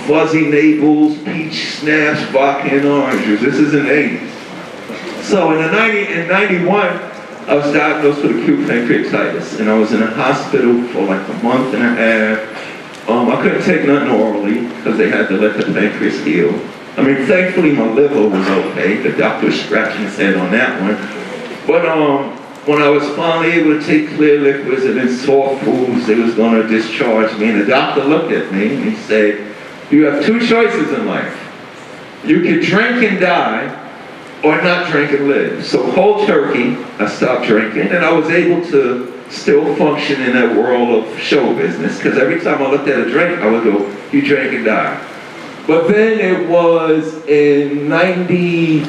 Fuzzy Naples, Peach Snaps, vodka and oranges. This is in the 80s. So in 91, I was diagnosed with acute pancreatitis, and I was in a hospital for like a month and a half. I couldn't take nothing orally because they had to let the pancreas heal. I mean, thankfully my liver was okay. The doctor was scratching his head on that one. But when I was finally able to take clear liquids and then soft foods, they was going to discharge me. And the doctor looked at me and he said, "You have two choices in life. You can drink and die, or not drink and live." So cold turkey, I stopped drinking, and I was able to still function in that world of show business, because every time I looked at a drink, I would go, "You drink and die." But then it was in 90,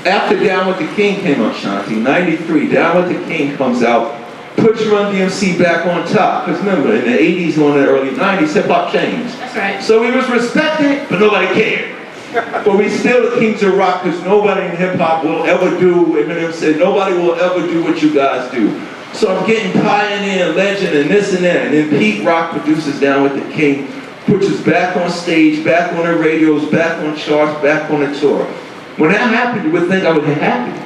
after Down with the King came out, Shanti, 93, Down with the King comes out, puts Run DMC back on top. Because remember, in the 80s and the early 90s, hip-hop changed. That's right. So we was respected, but nobody cared. But we still the kings of rock, because nobody in hip-hop will ever do, Eminem said, nobody will ever do what you guys do. So I'm getting Pioneer, Legend, and this and that. And then Pete Rock produces Down with the King, puts us back on stage, back on the radios, back on charts, back on the tour. When that happened, you would think I would be happy.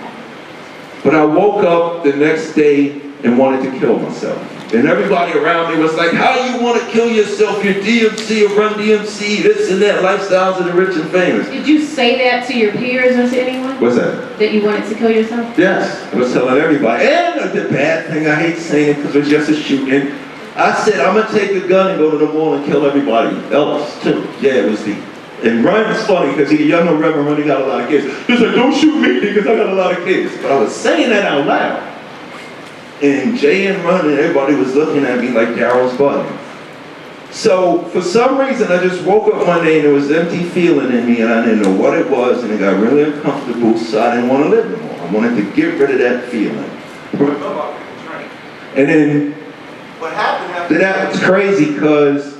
But I woke up the next day and wanted to kill myself. And everybody around me was like, "How you want to kill yourself? You're DMC or Run DMC, this and that, lifestyles of the rich and famous." Did you say that to your peers or to anyone? What's that? That you wanted to kill yourself? Yes, I was telling everybody. And the bad thing, I hate saying it because it was just a shooting. I said, I'm going to take a gun and go to the mall and kill everybody else too. Yeah, it was deep. And Run is funny because y'all know Reverend Run, he got a lot of kids. He said, "Don't shoot me because I got a lot of kids." But I was saying that out loud. And Jay and Run and everybody was looking at me like Daryl's buddy. So for some reason, I just woke up one day and there was an empty feeling in me and I didn't know what it was and it got really uncomfortable, so I didn't want to live anymore. I wanted to get rid of that feeling. And then what happened after that was crazy because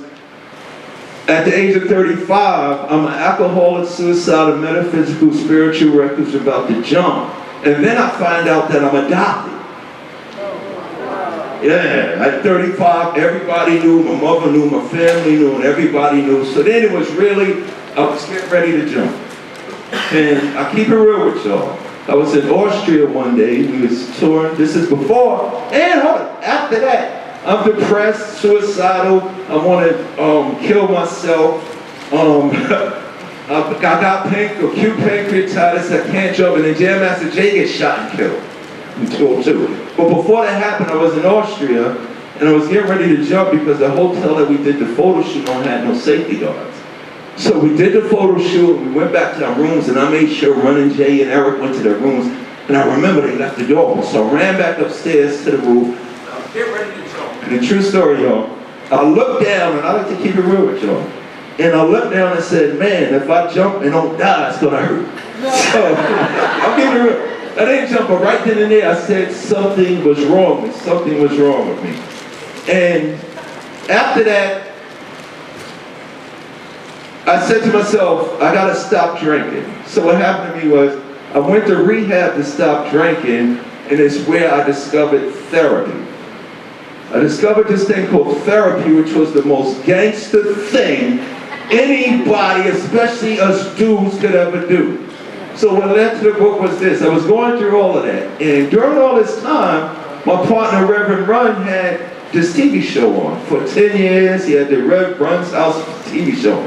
at the age of 35, I'm an alcoholic, suicidal, metaphysical, spiritual recluse about to jump. And then I find out that I'm adopted. Yeah, at 35, everybody knew, my mother knew, my family knew, and everybody knew. So then it was really, I was getting ready to jump. And I keep it real with y'all. I was in Austria one day, we was touring, this is before, and hold on, after that, I'm depressed, suicidal, I want to kill myself. I got acute pancreatitis, I can't jump, and then Jam Master Jay gets shot and killed. But before that happened, I was in Austria, and I was getting ready to jump because the hotel that we did the photo shoot on had no safety guards. So we did the photo shoot, we went back to our rooms, and I made sure Running Jay and Eric went to their rooms, and I remember they left the door open. So I ran back upstairs to the roof, and I was getting ready to jump. And the true story, y'all, I looked down, and I like to keep it real with y'all, and I looked down and said, man, if I jump and don't die, it's gonna hurt. So, I'm keeping it real. I didn't jump, but right then and there, I said something was wrong with me. Something was wrong with me. And after that, I said to myself, I gotta stop drinking. So what happened to me was, I went to rehab to stop drinking, and it's where I discovered therapy. I discovered this thing called therapy, which was the most gangster thing anybody, especially us dudes, could ever do. So what led to the book was this. I was going through all of that. And during all this time, my partner, Reverend Run, had this TV show on. For 10 years, he had the Rev Run's House TV show.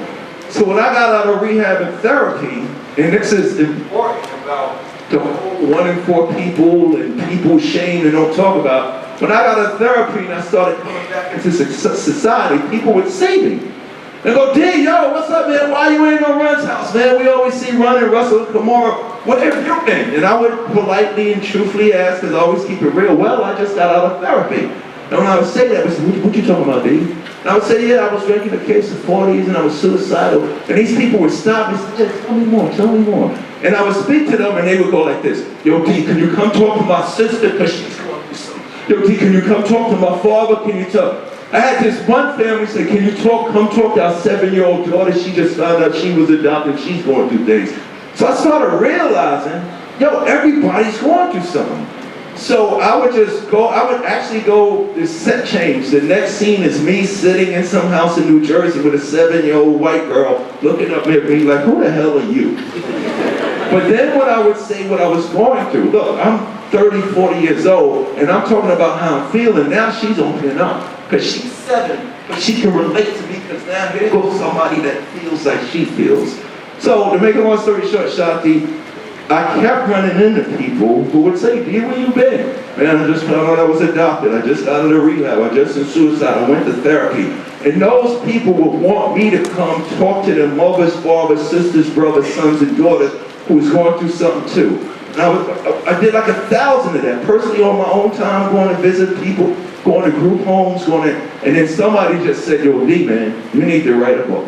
So when I got out of rehab and therapy, and this is important about the whole 1 in 4 people and people shame and don't talk about, when I got out of therapy and I started coming back into society, people would say me. They go, D, yo, what's up, man? Why you ain't on Run's house, man? We always see Run and Russell and Kamara. What have you been? And I would politely and truthfully ask, because I always keep it real, well, I just got out of therapy. And when I would say that, I would say, what you talking about, D? And I would say, yeah, I was drinking a case of 40s and I was suicidal. And these people would stop and say, tell me more, tell me more. And I would speak to them and they would go like this, yo, D, can you come talk to my sister because she's going through something? Yo, D, can you come talk to my father? Can you talk? I had this one family say, can you come talk to our 7-year-old daughter? She just found out she was adopted, she's going through things. So I started realizing, yo, everybody's going through something. So I would just go, I would actually go, the set change. The next scene is me sitting in some house in New Jersey with a 7-year-old white girl looking up at me like, who the hell are you? But then what I would say, what I was going through, look, I'm 30, 40 years old, and I'm talking about how I'm feeling. Now she's opening up. Because she's 7, but she can relate to me because now here goes somebody that feels like she feels. So to make a long story short, Shanti, I kept running into people who would say, D, where you been? Man, I just found out I was adopted. I just got out of rehab. I just in suicide. I went to therapy. And those people would want me to come talk to their mothers, fathers, sisters, brothers, sons, and daughters who was going through something too. And I did like 1,000 of that, personally on my own time, going to visit people, going to group homes, and then somebody just said, yo, D, man, you need to write a book.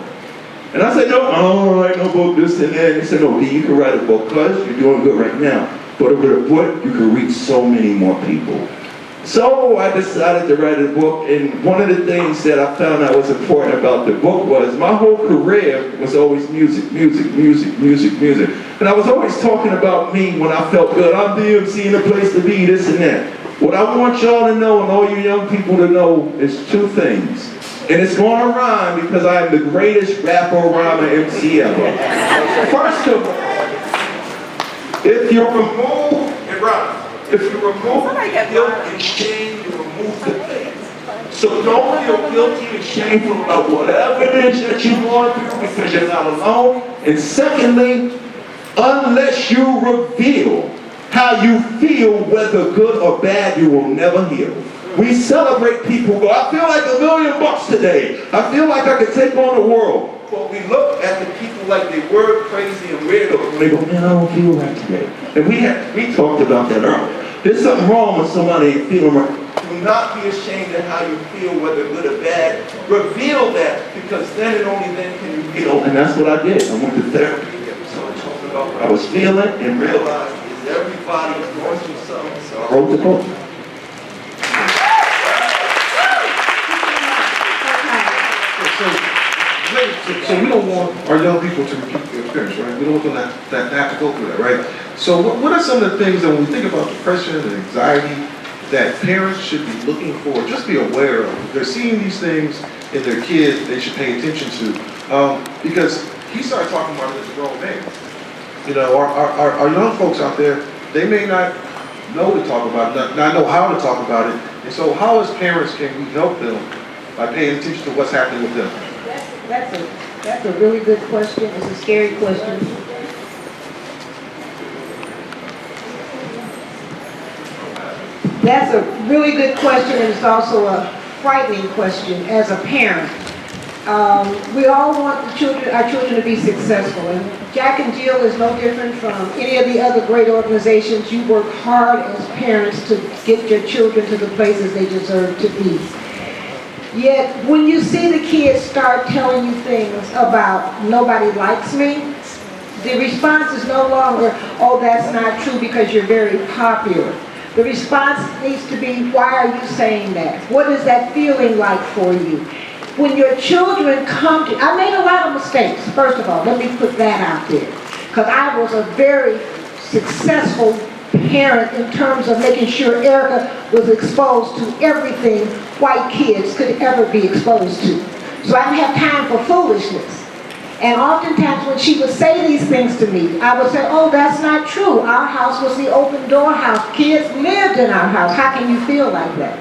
And I said, no, I don't want to write no book, this and that. And they said, no, D, you can write a book because you're doing good right now. But with a book, you can reach so many more people. So I decided to write a book, and one of the things that I found out was important about the book was my whole career was always music, music, music, music, music. And I was always talking about me when I felt good. I'm DMC in a place to be, this and that. What I want y'all to know and all you young people to know is 2 things. And it's going to rhyme because I am the greatest rapper, rhymer, MC ever. First of all, if you remove, it rhymes. If you remove guilt and shame, you remove the pain. So don't feel guilty and shameful about whatever it is that you're going through because you're not alone. And secondly, unless you reveal how you feel, whether good or bad, you will never heal. We celebrate people who go, I feel like $1 million today. I feel like I could take on the world. But we look at the people like they were crazy and weirdo, and they go, man, I don't feel right today. And we talked about that earlier. There's something wrong with somebody ain't feeling right. Do not be ashamed of how you feel, whether good or bad. Reveal that, because then and only then can you heal. And that's what I did. I went to therapy. So I talked about I was feeling and realize is everybody is going through something. So I wrote the book. So we don't want our young people to repeat the experience, right? We don't want them to have to go through that, right? So what are some of the things that when we think about depression and anxiety that parents should be looking for, just be aware of? If they're seeing these things in their kids, they should pay attention to. Because he started talking about it as a grown man. You know, our young folks out there, they may not know to talk about it, not know how to talk about it. And so how as parents can we help them by paying attention to what's happening with them? That's a really good question. It's a scary question. That's a really good question, and it's also a frightening question as a parent. We all want our children to be successful, and Jack and Jill is no different from any of the other great organizations. You work hard as parents to get your children to the places they deserve to be. Yet, when you see the kids start telling you things about nobody likes me, the response is no longer, oh, that's not true because you're very popular. The response needs to be, why are you saying that? What is that feeling like for you? When your children come to, I made a lot of mistakes, first of all, let me put that out there. Because I was a very successful parent in terms of making sure Erica was exposed to everything white kids could ever be exposed to. So I didn't have time for foolishness. And oftentimes when she would say these things to me, I would say, oh, that's not true. Our house was the open door house. Kids lived in our house. How can you feel like that?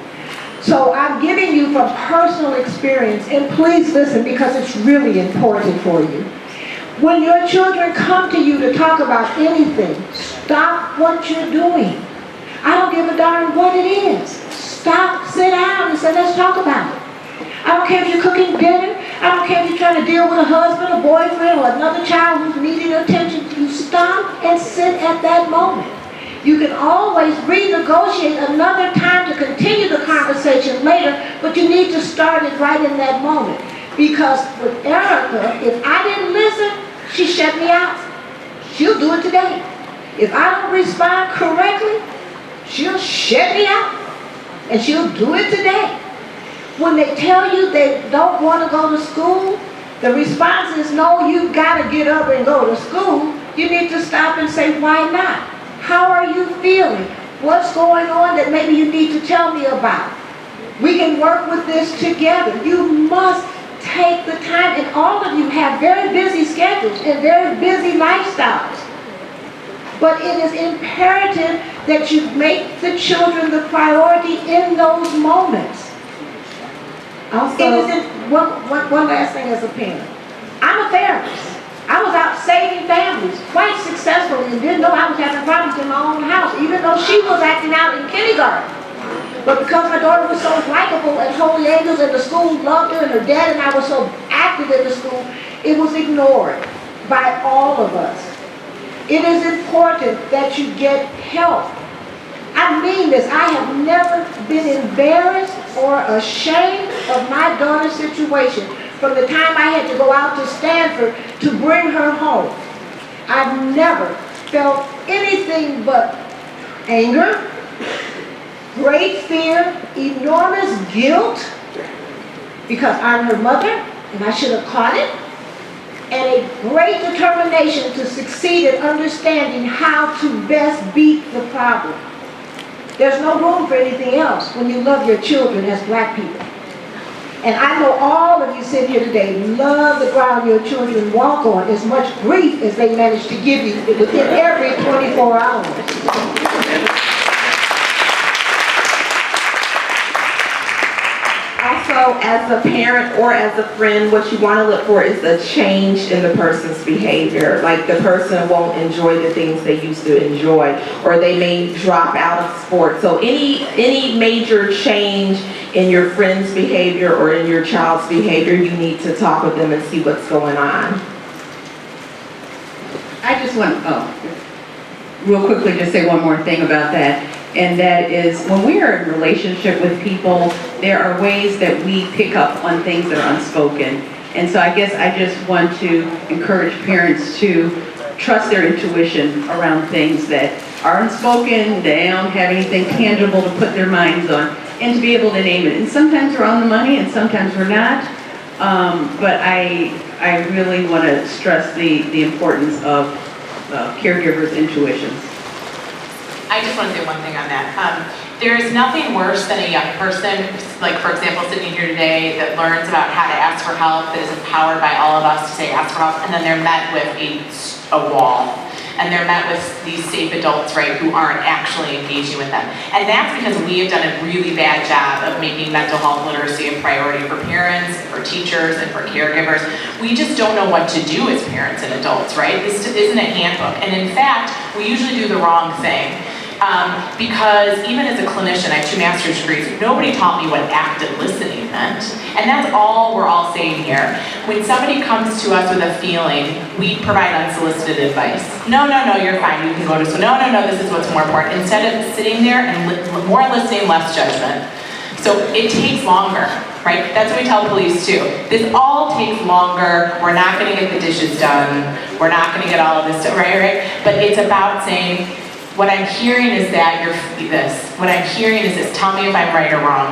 So I'm giving you from personal experience, and please listen because it's really important for you. When your children come to you to talk about anything, stop what you're doing. I don't give a darn what it is. Stop, sit down and say, let's talk about it. I don't care if you're cooking dinner. I don't care if you're trying to deal with a husband, a boyfriend, or another child who's needing attention. You stop and sit at that moment. You can always renegotiate another time to continue the conversation later, but you need to start it right in that moment. Because with Erica, if I didn't listen, she shut me out. She'll do it today. If I don't respond correctly, she'll shut me out. And she'll do it today. When they tell you they don't want to go to school, the response is, no, you've got to get up and go to school. You need to stop and say, why not? How are you feeling? What's going on that maybe you need to tell me about? We can work with this together. You must take the time, and all of you have very busy schedules and very busy lifestyles. But it is imperative that you make the children the priority in those moments. Also, one last thing as a parent. I'm a therapist. I was out saving families quite successfully and didn't know I was having problems in my own house, even though she was acting out in kindergarten. But because my daughter was so likable at Holy Angels and the school loved her and her dad and I were so active in the school, it was ignored by all of us. It is important that you get help. I mean this. I have never been embarrassed or ashamed of my daughter's situation from the time I had to go out to Stanford to bring her home. I've never felt anything but anger, great fear, enormous guilt, because I'm her mother and I should have caught it, and a great determination to succeed in understanding how to best beat the problem. There's no room for anything else when you love your children as black people. And I know all of you sitting here today love the ground your children walk on as much grief as they manage to give you within every 24 hours. Also, as a parent or as a friend, what you want to look for is a change in the person's behavior. Like the person won't enjoy the things they used to enjoy, or they may drop out of sports. So any major change in your friend's behavior or in your child's behavior, you need to talk with them and see what's going on. I just want, real quickly, just say one more thing about that. and that is when we are in relationship with people, there are ways that we pick up on things that are unspoken. And so I guess I just want to encourage parents to trust their intuition around things that are unspoken, they don't have anything tangible to put their minds on, and to be able to name it. And sometimes we're on the money and sometimes we're not, but I really want to stress the importance of caregivers' intuitions. I just want to say one thing on that. There is nothing worse than a young person, like for example, sitting here today, that learns about how to ask for help, that is empowered by all of us to say ask for help, and then they're met with a wall. And they're met with these safe adults, right, who aren't actually engaging with them. And that's because we have done a really bad job of making mental health literacy a priority for parents, for teachers, and for caregivers. We just don't know what to do as parents and adults, right? This isn't a handbook. And in fact, we usually do the wrong thing. Because even as a clinician, I have 2 master's degrees, nobody taught me what active listening meant. And that's all we're all saying here. When somebody comes to us with a feeling, we provide unsolicited advice. No, you're fine, you can go to school. No, this is what's more important. Instead of sitting there and more listening, less judgment. So it takes longer, right? That's what we tell police too. This all takes longer. We're not gonna get the dishes done. We're not gonna get all of this done, right? But it's about saying, what I'm hearing is that you're this. What I'm hearing is this. Tell me if I'm right or wrong.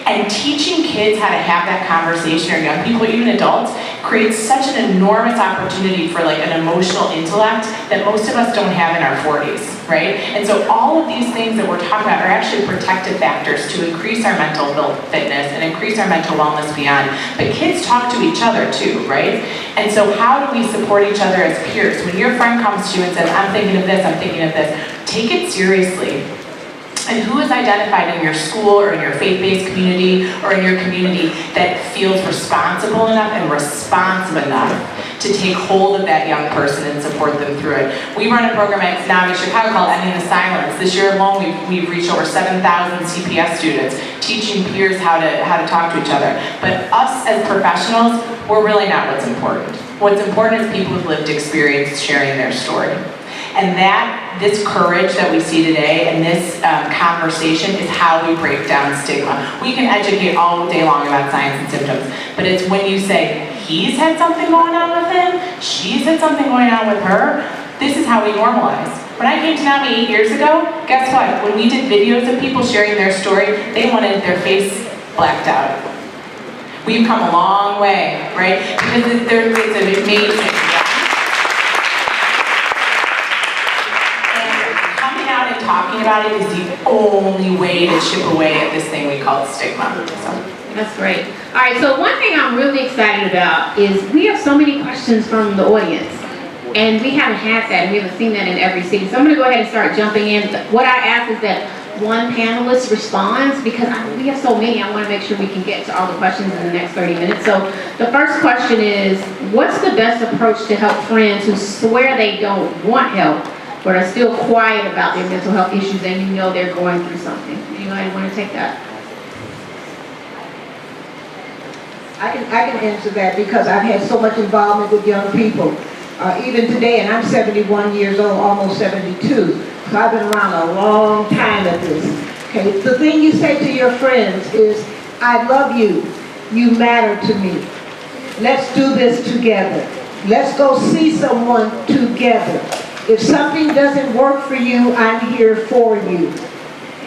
And teaching kids how to have that conversation, or young people, even adults, creates such an enormous opportunity for like an emotional intellect that most of us don't have in our 40s, right? And so all of these things that we're talking about are actually protective factors to increase our mental fitness and increase our mental wellness beyond. But kids talk to each other too, right? And so how do we support each other as peers? When your friend comes to you and says, I'm thinking of this, I'm thinking of this, take it seriously. And who is identified in your school or in your faith-based community or in your community that feels responsible enough and responsive enough to take hold of that young person and support them through it? We run a program at NAMI Chicago called Ending the Silence. This year alone, we've reached over 7,000 CPS students, teaching peers how to talk to each other. But us as professionals, we're really not what's important. What's important is people with lived experience sharing their story. And this courage that we see today and this conversation is how we break down stigma. We can educate all day long about signs and symptoms, but it's when you say, he's had something going on with him, she's had something going on with her, this is how we normalize. When I came to NAMI 8 years ago, guess what? When we did videos of people sharing their story, they wanted their face blacked out. We've come a long way, right? Because it's amazing. Talking about it is the only way to chip away at this thing we call stigma. So. That's great. All right, so one thing I'm really excited about is we have so many questions from the audience, and we haven't had that, and we haven't seen that in every city. So I'm going to go ahead and start jumping in. What I ask is that one panelist responds, because we have so many, I want to make sure we can get to all the questions in the next 30 minutes. So the first question is, what's the best approach to help friends who swear they don't want help, but are still quiet about their mental health issues and you know they're going through something? Anybody want to take that? I can answer that because I've had so much involvement with young people. Even today, and I'm 71 years old, almost 72. So I've been around a long time at this. Okay, the thing you say to your friends is, I love you. You matter to me. Let's do this together. Let's go see someone together. If something doesn't work for you, I'm here for you.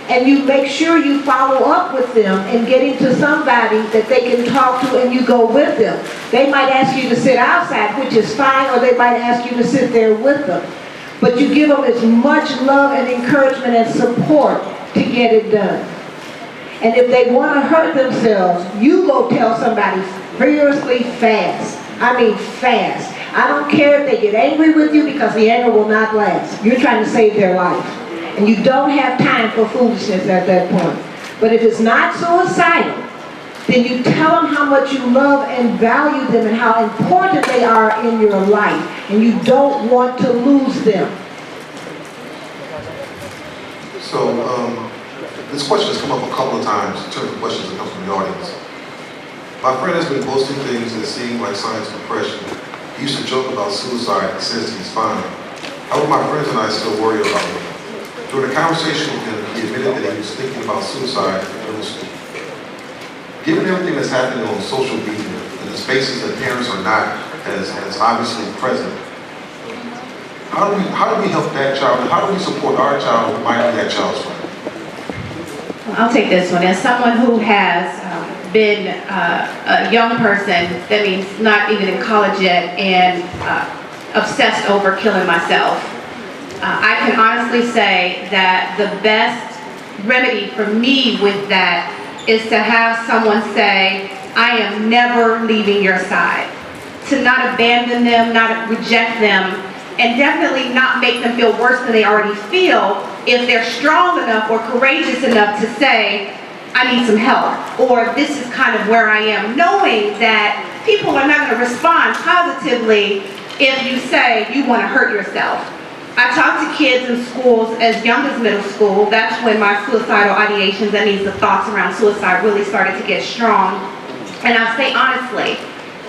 And you make sure you follow up with them and getting to somebody that they can talk to, and you go with them. They might ask you to sit outside, which is fine, or they might ask you to sit there with them. But you give them as much love and encouragement and support to get it done. And if they want to hurt themselves, you go tell somebody furiously fast. I mean fast. I don't care if they get angry with you, because the anger will not last. You're trying to save their life. And you don't have time for foolishness at that point. But if it's not suicidal, then you tell them how much you love and value them and how important they are in your life. And you don't want to lose them. So, this question has come up a couple of times in terms of questions that come from the audience. My friend has been posting things that seem like signs of depression. He used to joke about suicide and says he's fine. However, my friends and I still worry about him. During a conversation with him, he admitted that he was thinking about suicide in middle school. Given everything that's happening on social media and the spaces that parents are not as obviously present, how do we help that child, and how do we support our child who might be that child's friend? I'll take this one. As someone who has been a young person, that means not even in college yet, and obsessed over killing myself, I can honestly say that the best remedy for me with that is to have someone say, I am never leaving your side. To not abandon them, not reject them, and definitely not make them feel worse than they already feel if they're strong enough or courageous enough to say, I need some help, or this is kind of where I am, knowing that people are not going to respond positively if you say you want to hurt yourself. I talk to kids in schools as young as middle school. That's when my suicidal ideations, that means the thoughts around suicide, really started to get strong. And I say honestly,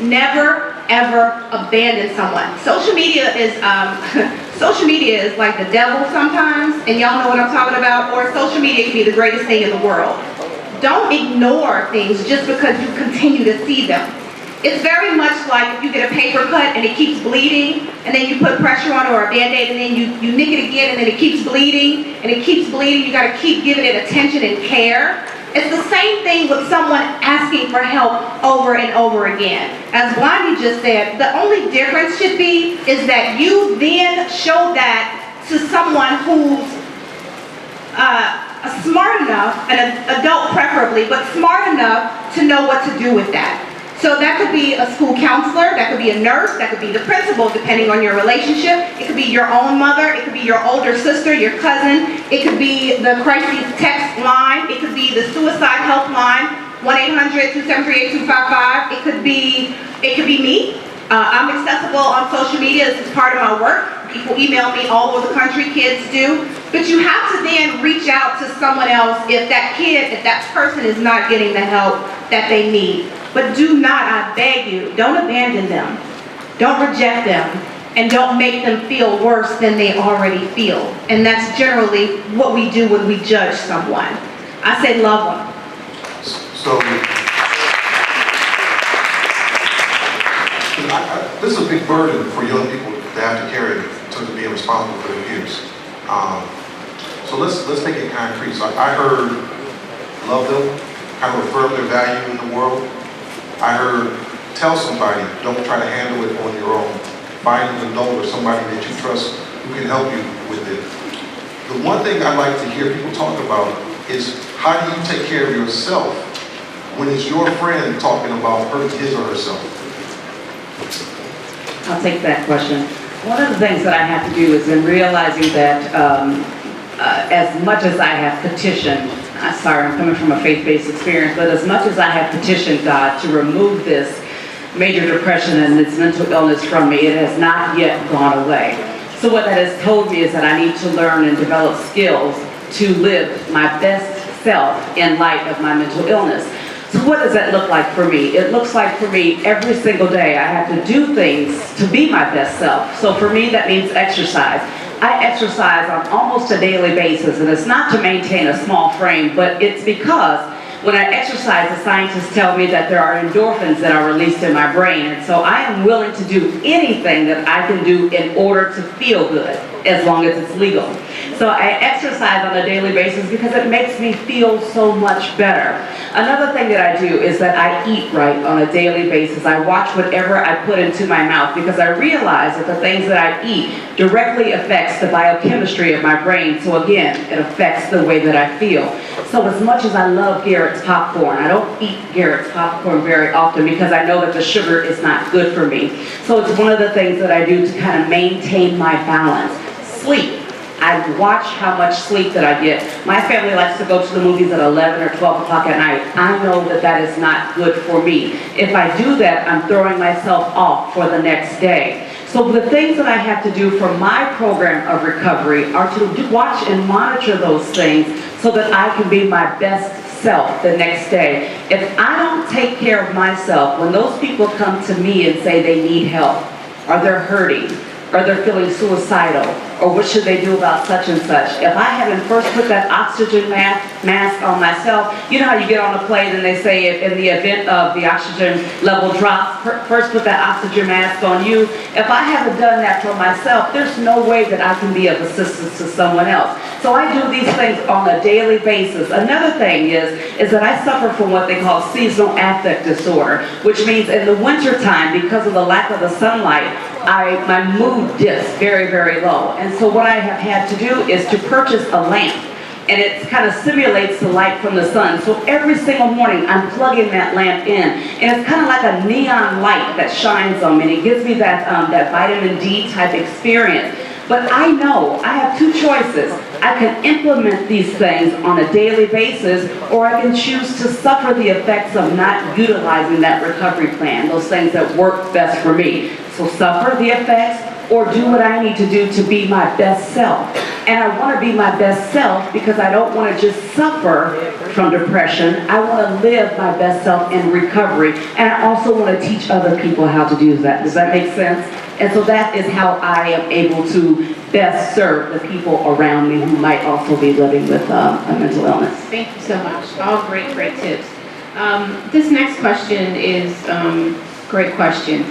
never ever abandon someone. Social media is like the devil sometimes, and y'all know what I'm talking about, or social media can be the greatest thing in the world. Don't ignore things just because you continue to see them. It's very much like if you get a paper cut and it keeps bleeding, and then you put pressure on it or a Band-Aid, and then you nick it again, and then it keeps bleeding, and it keeps bleeding. You gotta keep giving it attention and care. It's the same thing with someone asking for help over and over again. As Blondie just said, the only difference should be is that you then show that to someone who's smart enough, an adult preferably, but smart enough to know what to do with that. So that could be a school counselor, that could be a nurse, that could be the principal, depending on your relationship. It could be your own mother, it could be your older sister, your cousin. It could be the crisis text line. It could be the suicide helpline, 1-800-273-8255. It could be me. I'm accessible on social media. This is part of my work. People email me all over the country, kids do. But you have to then reach out to someone else if that person is not getting the help that they need. But do not, I beg you, don't abandon them. Don't reject them. And don't make them feel worse than they already feel. And that's generally what we do when we judge someone. I say love them. So, this is a big burden for young people to have to carry in terms of being responsible for their peers. So let's make it concrete. So I heard love them, kind of affirm their value in the world. I heard tell somebody, don't try to handle it on your own. Find an adult or somebody that you trust who can help you with it. The one thing I like to hear people talk about is how do you take care of yourself when it's your friend talking about his or herself? I'll take that question. One of the things that I have to do is in realizing that as much as I have petitioned, sorry, I'm coming from a faith-based experience, but as much as I have petitioned God to remove this major depression and this mental illness from me, it has not yet gone away. So what that has told me is that I need to learn and develop skills to live my best self in light of my mental illness. So what does that look like for me? It looks like for me every single day I have to do things to be my best self. So for me that means exercise. I exercise on almost a daily basis, and it's not to maintain a small frame, but it's because when I exercise, the scientists tell me that there are endorphins that are released in my brain, and so I am willing to do anything that I can do in order to feel good, as long as it's legal. So I exercise on a daily basis because it makes me feel so much better. Another thing that I do is that I eat right on a daily basis. I watch whatever I put into my mouth because I realize that the things that I eat directly affects the biochemistry of my brain. So again, it affects the way that I feel. So as much as I love Garrett's popcorn, I don't eat Garrett's popcorn very often because I know that the sugar is not good for me. So it's one of the things that I do to kind of maintain my balance. Sleep. I watch how much sleep that I get. My family likes to go to the movies at 11 or 12 o'clock at night. I know that that is not good for me. If I do that, I'm throwing myself off for the next day. So the things that I have to do for my program of recovery are to watch and monitor those things so that I can be my best self the next day. If I don't take care of myself, when those people come to me and say they need help, or they're hurting, or they're feeling suicidal, or what should they do about such and such. If I haven't first put that oxygen mask on myself, you know how you get on a plane and they say in the event of the oxygen level drops, first put that oxygen mask on you. If I haven't done that for myself, there's no way that I can be of assistance to someone else. So I do these things on a daily basis. Another thing is that I suffer from what they call seasonal affect disorder, which means in the wintertime, because of the lack of the sunlight, my mood dips very, very low. And so what I have had to do is to purchase a lamp. And it kind of simulates the light from the sun. So every single morning, I'm plugging that lamp in. And it's kind of like a neon light that shines on me. And it gives me that vitamin D type experience. But I know I have two choices. I can implement these things on a daily basis, or I can choose to suffer the effects of not utilizing that recovery plan, those things that work best for me. So suffer the effects, or do what I need to do to be my best self. And I want to be my best self because I don't want to just suffer from depression. I want to live my best self in recovery. And I also want to teach other people how to do that. Does that make sense? And so that is how I am able to best serve the people around me who might also be living with a mental illness. Thank you so much. All great, great tips. This next question is great question.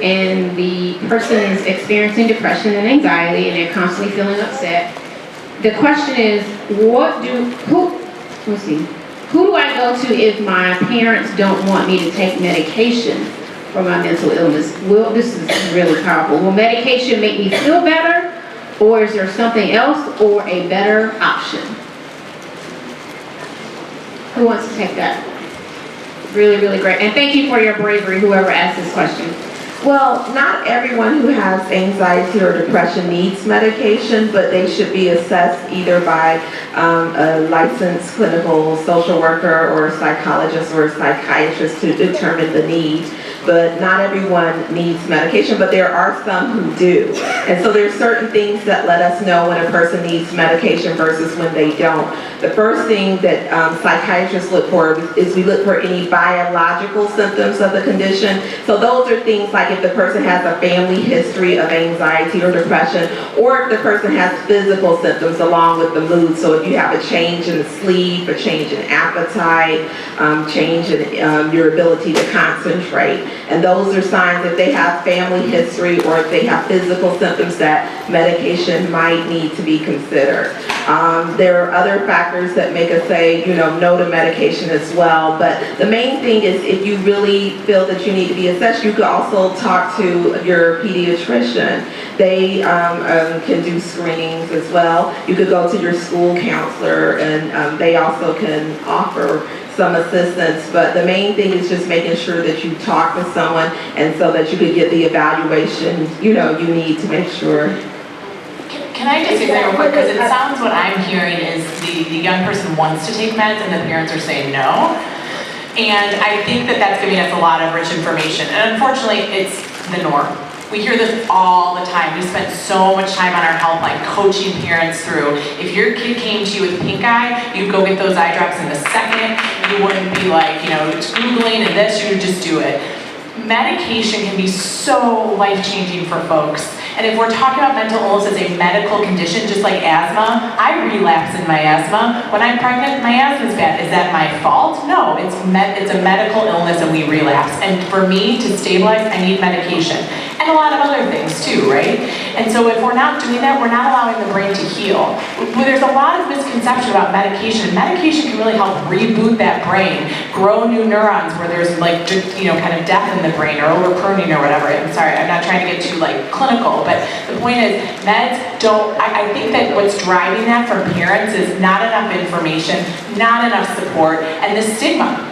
And the person is experiencing depression and anxiety, and they're constantly feeling upset. The question is, who do I go to if my parents don't want me to take medication for my mental illness? Well, this is really powerful. Will medication make me feel better, or is there something else or a better option? Who wants to take that? Really, really great. And thank you for your bravery, whoever asked this question. Well, not everyone who has anxiety or depression needs medication, but they should be assessed either by a licensed clinical social worker or a psychologist or a psychiatrist to determine the need. But not everyone needs medication, but there are some who do. And so there's certain things that let us know when a person needs medication versus when they don't. The first thing that psychiatrists look for is we look for any biological symptoms of the condition. So those are things like if the person has a family history of anxiety or depression, or if the person has physical symptoms along with the mood. So if you have a change in sleep, a change in appetite, change in your ability to concentrate. And those are signs if they have family history or if they have physical symptoms that medication might need to be considered. There are other factors that make us say, no to medication as well. But the main thing is if you really feel that you need to be assessed, you could also talk to your pediatrician. They can do screenings as well. You could go to your school counselor, and they also can offer some assistance, but the main thing is just making sure that you talk with someone and so that you could get the evaluation you need to make sure. Can I just say real quick, because it sounds what I'm hearing is the young person wants to take meds and the parents are saying no. And I think that that's giving us a lot of rich information. And unfortunately, it's the norm. We hear this all the time. We spend so much time on our helpline coaching parents through. If your kid came to you with pink eye, you'd go get those eye drops in a second. You wouldn't be like, Googling and this, you would just do it. Medication can be so life-changing for folks. And if we're talking about mental illness as a medical condition, just like asthma, I relapse in my asthma. When I'm pregnant, my asthma's bad. Is that my fault? No, it's a medical illness and we relapse. And for me to stabilize, I need medication. And a lot of other things too, right? And so if we're not doing that, we're not allowing the brain to heal. There's a lot of misconception about medication. Medication can really help reboot that brain, grow new neurons where there's kind of death in the brain or overpruning or whatever. I'm sorry, I'm not trying to get too clinical, but the point is meds don't, I think that what's driving that from parents is not enough information, not enough support, and the stigma.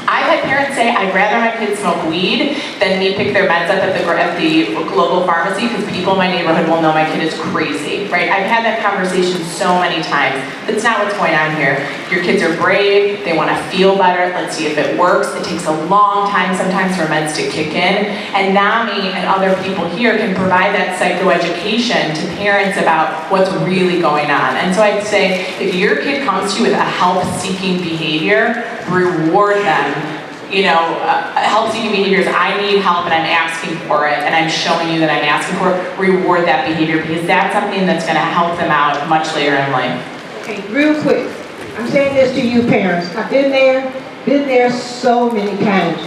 I've had parents say, I'd rather my kids smoke weed than me pick their meds up at the local pharmacy because people in my neighborhood will know my kid is crazy, right? I've had that conversation so many times. That's not what's going on here. Your kids are brave, they want to feel better, let's see if it works. It takes a long time sometimes for meds to kick in, and NAMI and other people here can provide that psychoeducation to parents about what's really going on. And so I'd say, if your kid comes to you with a help-seeking behavior, reward them. healthy behaviors, I need help and I'm asking for it, and I'm showing you that I'm asking for it, reward that behavior, because that's something that's gonna help them out much later in life. Okay, real quick, I'm saying this to you parents. I've been there so many times.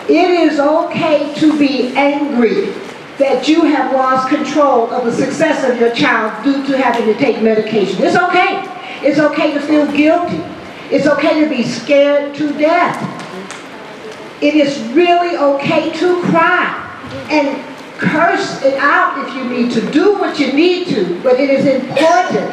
It is okay to be angry that you have lost control of the success of your child due to having to take medication. It's okay. It's okay to feel guilty. It's okay to be scared to death. It is really okay to cry and curse it out if you need to. Do what you need to, but it is important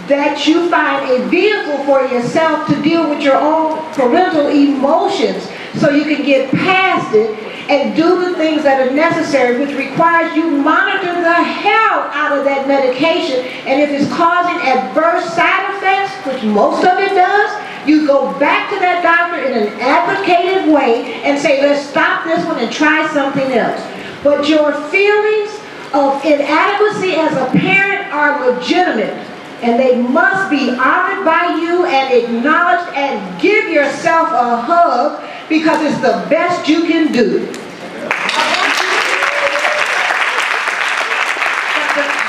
that you find a vehicle for yourself to deal with your own parental emotions so you can get past it and do the things that are necessary, which requires you monitor the hell out of that medication. And if it's causing adverse side effects, which most of it does, you go back to that doctor in an advocated way and say, let's stop this one and try something else. But your feelings of inadequacy as a parent are legitimate, and they must be honored by you and acknowledged, and give yourself a hug because it's the best you can do.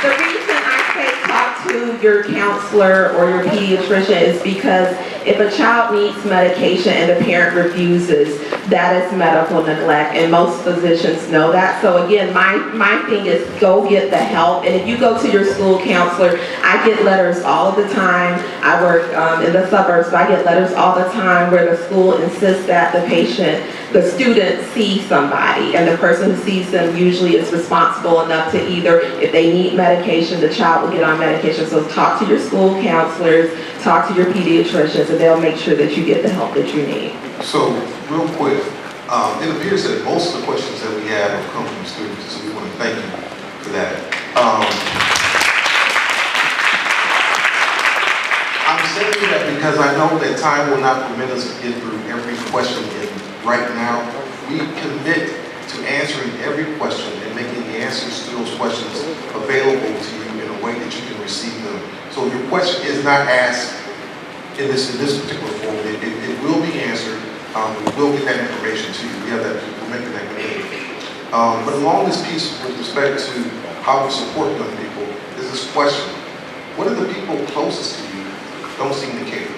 The reason I say talk to your counselor or your pediatrician is because if a child needs medication and the parent refuses, that is medical neglect, and most physicians know that. So again, my thing is go get the help. And if you go to your school counselor, I get letters all of the time. I work in the suburbs, so I get letters all the time where the school insists that the student see somebody, and the person who sees them usually is responsible enough to either, if they need medication, the child will get on medication. So talk to your school counselors, talk to your pediatricians, and they'll make sure that you get the help that you need. So, real quick, it appears that most of the questions that we have come from students, so we want to thank you for that. I'm saying that because I know that time will not permit us to get through every question right now. We commit to answering every question and making the answers to those questions available to you in a way that you can receive them. So your question is not asked in this particular form. It will be answered. We will get that information to you. We have that, we're making that commitment. But along this piece with respect to how we support young people is this question: what are the people closest to you don't seem to care?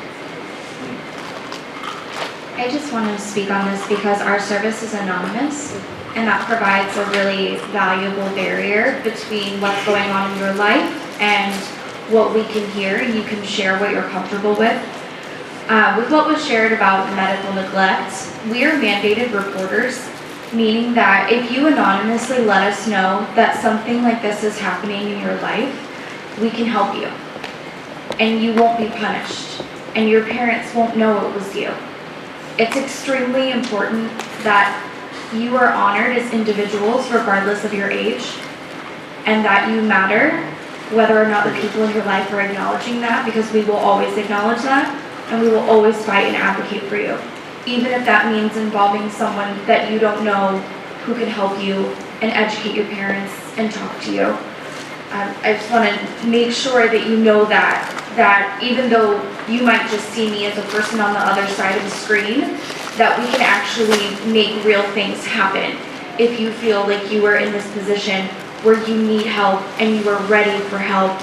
I just want to speak on this because our service is anonymous, and that provides a really valuable barrier between what's going on in your life and what we can hear, and you can share what you're comfortable with. With what was shared about medical neglect, we are mandated reporters, meaning that if you anonymously let us know that something like this is happening in your life, we can help you. And you won't be punished, and your parents won't know it was you. It's extremely important that you are honored as individuals regardless of your age, and that you matter, whether or not the people in your life are acknowledging that, because we will always acknowledge that, and we will always fight and advocate for you, even if that means involving someone that you don't know who can help you and educate your parents and talk to you. I just want to make sure that you know that even though you might just see me as a person on the other side of the screen, that we can actually make real things happen if you feel like you are in this position where you need help and you are ready for help,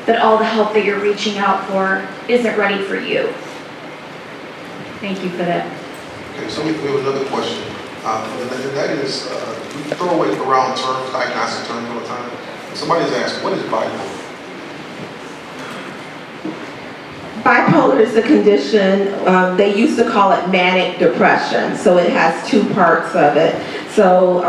but all the help that you're reaching out for isn't ready for you. Thank you for that. Okay, so we have another question, and that is, we throw around terms, diagnostic terms all the time. Somebody has asked, what is bipolar? Bipolar is a condition, they used to call it manic depression, so it has two parts of it. So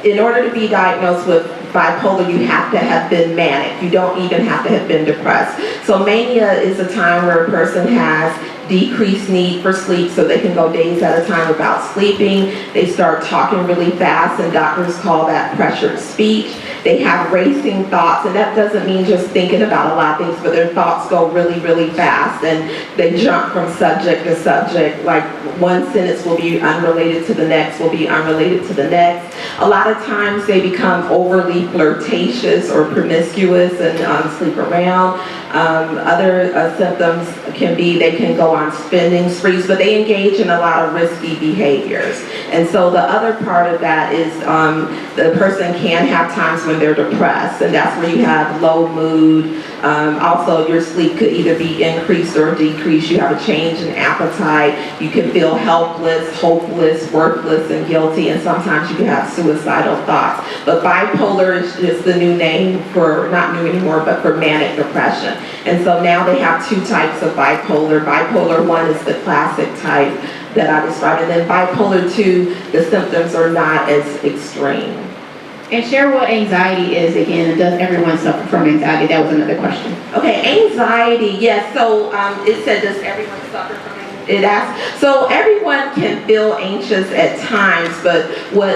in order to be diagnosed with bipolar, you have to have been manic. You don't even have to have been depressed. So mania is a time where a person has decreased need for sleep, so they can go days at a time without sleeping. They start talking really fast, and doctors call that pressured speech. They have racing thoughts, and that doesn't mean just thinking about a lot of things, but their thoughts go really, really fast, and they jump from subject to subject. Like one sentence will be unrelated to the next, will be unrelated to the next. A lot of times they become overly flirtatious or promiscuous and sleep around. Other symptoms can be they can go on on spending sprees, but they engage in a lot of risky behaviors. And so the other part of that is the person can have times when they're depressed, and that's where you have low mood. Also, your sleep could either be increased or decreased. You have a change in appetite. You can feel helpless, hopeless, worthless, and guilty, and sometimes you can have suicidal thoughts. But bipolar is the new name for, not new anymore, but for manic depression. And so now they have two types of bipolar. Bipolar 1 is the classic type that I described, and then bipolar 2, the symptoms are not as extreme. And share what anxiety is again, and does everyone suffer from anxiety? That was another question. Okay, anxiety, yes. So it said, does everyone suffer from anxiety? It asks. So everyone can feel anxious at times, but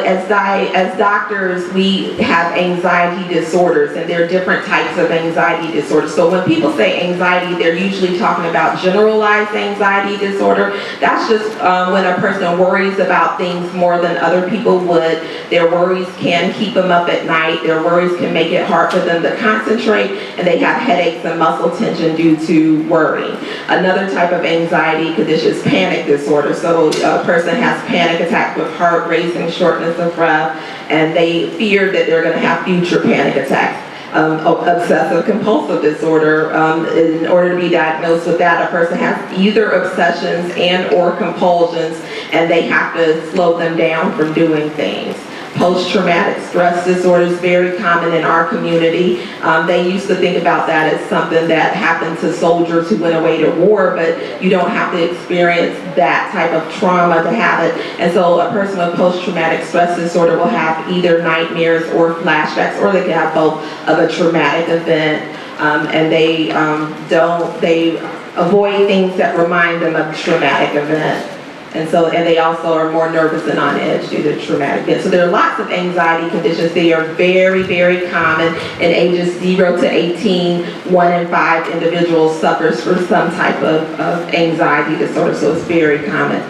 as doctors, we have anxiety disorders, and there are different types of anxiety disorders. So when people say anxiety, they're usually talking about generalized anxiety disorder. That's just when a person worries about things more than other people would. Their worries can keep them up at night. Their worries can make it hard for them to concentrate, and they have headaches and muscle tension due to worrying. Another type of anxiety condition is panic disorder. So a person has panic attacks with heart racing, shortness of breath, and they fear that they're going to have future panic attacks. Obsessive compulsive disorder, in order to be diagnosed with that, a person has either obsessions and or compulsions, and they have to slow them down from doing things. Post-traumatic stress disorder is very common in our community. They used to think about that as something that happened to soldiers who went away to war, but you don't have to experience that type of trauma to have it. And so a person with post-traumatic stress disorder will have either nightmares or flashbacks, or they can have both of a traumatic event, and they avoid things that remind them of a traumatic event. And they also are more nervous and on edge due to traumatic events. So there are lots of anxiety conditions. They are very, very common in ages 0 to 18. 1 in 5 individuals suffers from some type of anxiety disorder, so it's very common.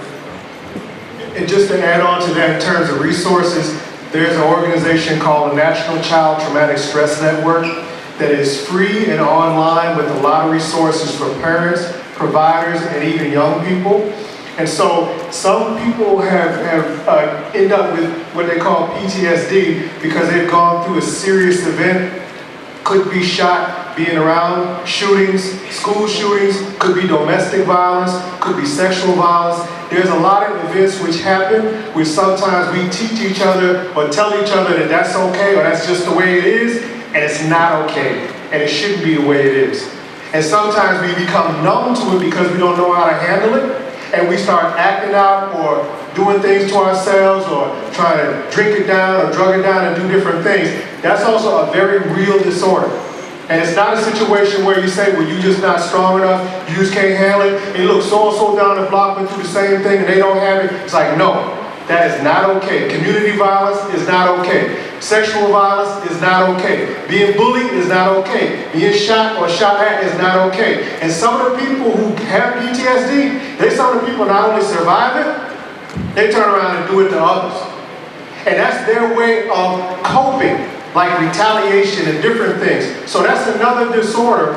And just to add on to that, in terms of resources, there's an organization called the National Child Traumatic Stress Network that is free and online with a lot of resources for parents, providers, and even young people. And so some people have end up with what they call PTSD because they've gone through a serious event. Could be shot, being around shootings, school shootings, could be domestic violence, could be sexual violence. There's a lot of events which happen where sometimes we teach each other or tell each other that that's okay or that's just the way it is, and it's not okay, and it shouldn't be the way it is. And sometimes we become numb to it because we don't know how to handle it. And we start acting out or doing things to ourselves or trying to drink it down or drug it down and do different things. That's also a very real disorder. And it's not a situation where you say, well, you're just not strong enough, you just can't handle it, and look, so-and-so down the block went through the same thing and they don't have it. It's like, no, that is not okay. Community violence is not okay. Sexual violence is not okay. Being bullied is not okay. Being shot or shot at is not okay. And some of the people who have PTSD, some of the people not only survive it, they turn around and do it to others. And that's their way of coping, like retaliation and different things. So that's another disorder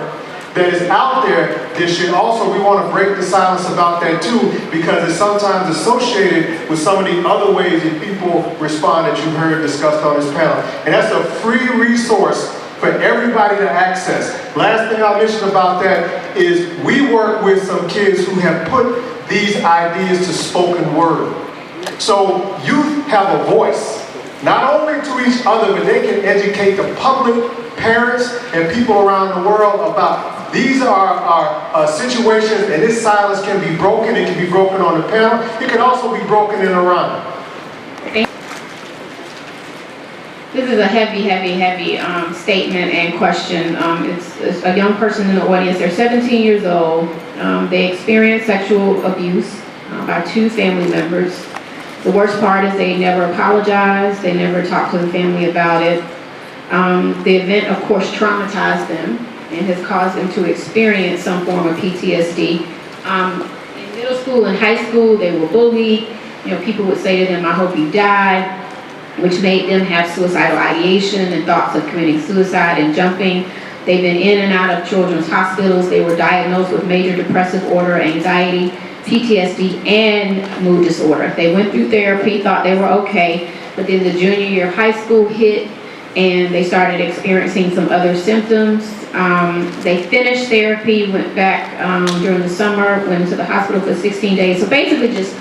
that is out there that should also, we want to break the silence about that too, because it's sometimes associated with some of the other ways that people respond that you've heard discussed on this panel. And that's a free resource for everybody to access. Last thing I'll mention about that is we work with some kids who have put these ideas to spoken word. So youth have a voice, not only to each other, but they can educate the public, parents, and people around the world about these are situations, and this silence can be broken. It can be broken on the panel. It can also be broken in a run. This is a heavy statement and question. It's a young person in the audience. They're 17 years old. They experienced sexual abuse by 2 family members. The worst part is they never apologized. They never talked to the family about it. The event, of course, traumatized them and has caused them to experience some form of PTSD. In middle school and high school, they were bullied. People would say to them, "I hope you die," which made them have suicidal ideation and thoughts of committing suicide and jumping They've been in and out of children's hospitals. They were diagnosed with major depressive disorder, anxiety, PTSD, and mood disorder. They went through therapy, thought they were okay, but then the junior year of high school hit and they started experiencing some other symptoms. They finished therapy, went back during the summer, went into the hospital for 16 days. So basically just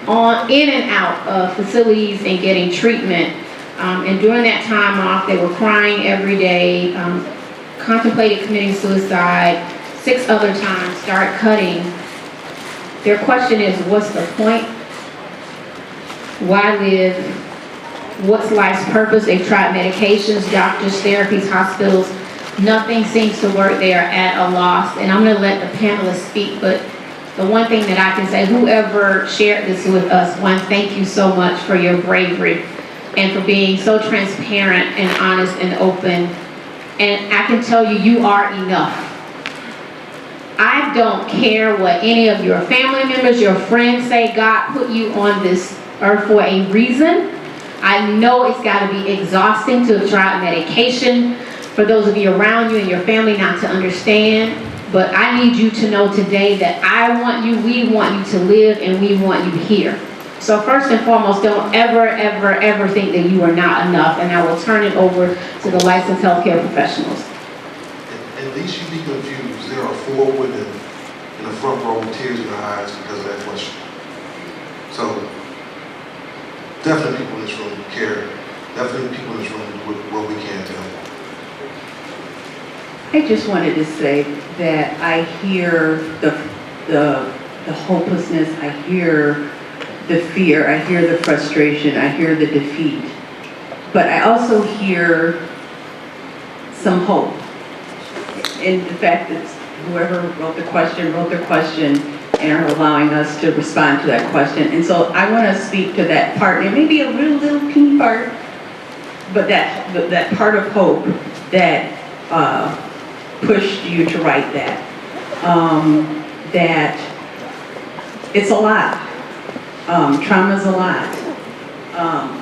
in and out of facilities and getting treatment. And during that time off, they were crying every day, contemplated committing suicide 6 other times, started cutting. Their question is, what's the point? Why live? What's life's purpose? They've tried medications, doctors, therapies, hospitals. Nothing seems to work. They are at a loss. And I'm going to let the panelists speak, but the one thing that I can say, whoever shared this with us, one, thank you so much for your bravery and for being so transparent and honest and open. And I can tell you, you are enough. I don't care what any of your family members, your friends say. God put you on this earth for a reason. I know it's got to be exhausting to have tried medication, for those of you around you and your family not to understand. But I need you to know today that I want you, we want you to live, and we want you here. So first and foremost, don't ever, ever, ever think that you are not enough. And I will turn it over to the licensed healthcare professionals. At least you be confused. There are 4 women in the front row with tears in their eyes because of that question. So definitely people in this room care. Definitely people in this room do what we can to help. I just wanted to say that I hear the hopelessness, I hear the fear, I hear the frustration, I hear the defeat. But I also hear some hope. In the fact that whoever wrote their question and are allowing us to respond to that question. And so I want to speak to that part. It may be a real little teeny part, but that part of hope that pushed you to write that. That it's a lot. Trauma's a lot.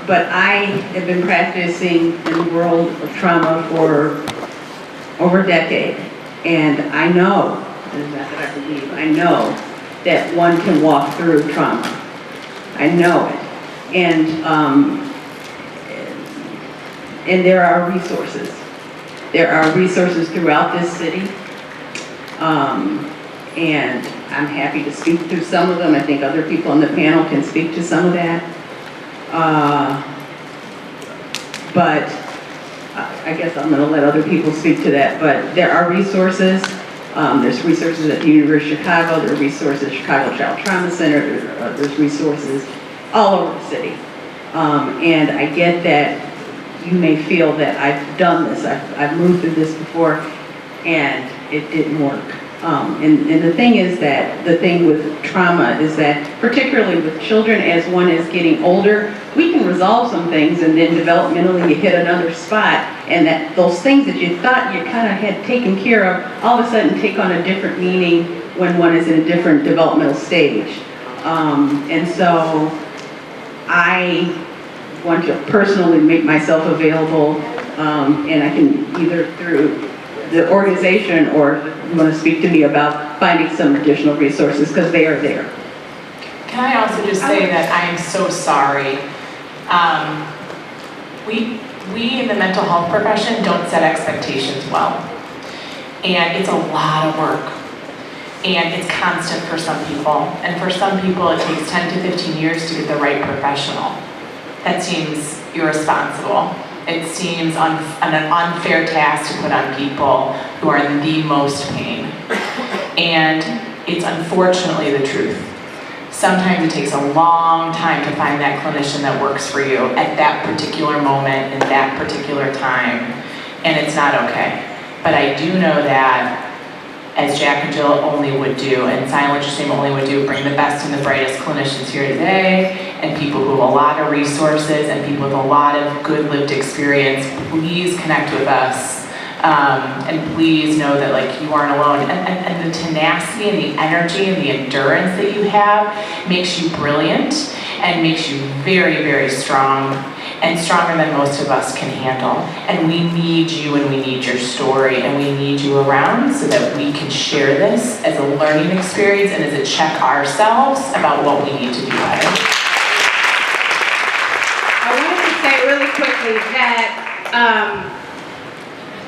But I have been practicing in the world of trauma for over a decade. And I know, and not that I believe, I know that one can walk through trauma. I know it. And there are resources. There are resources throughout this city. And I'm happy to speak through some of them. I think other people on the panel can speak to some of that. But I guess I'm going to let other people speak to that. But there are resources. There's resources at the University of Chicago. There are resources at Chicago Child Trauma Center. There's resources all over the city. And I get that you may feel that I've done this. I've moved through this before, and it didn't work. And the thing is that, the thing with trauma is that, particularly with children, as one is getting older, we can resolve some things, and then developmentally you hit another spot, and that those things that you thought you kind of had taken care of, all of a sudden take on a different meaning when one is in a different developmental stage. And so I want to personally make myself available, and I can either through the organization, or you want to speak to me about finding some additional resources, because they are there. Can I also just say that I am so sorry. We in the mental health profession don't set expectations well. And it's a lot of work. And it's constant for some people. And for some people it takes 10 to 15 years to get the right professional. That seems irresponsible. It seems an unfair task to put on people who are in the most pain. And it's unfortunately the truth. Sometimes it takes a long time to find that clinician that works for you at that particular moment, in that particular time, and it's not okay. But I do know that, as Jack and Jill only would do, and Silent Stream only would do, bring the best and the brightest clinicians here today, and people who have a lot of resources, and people with a lot of good lived experience. Please connect with us, and please know that you aren't alone. And the tenacity and the energy and the endurance that you have makes you brilliant and makes you very, very strong. and stronger than most of us can handle. And we need you and we need your story and we need you around so that we can share this as a learning experience and as a check ourselves about what we need to do better. I wanted to say really quickly that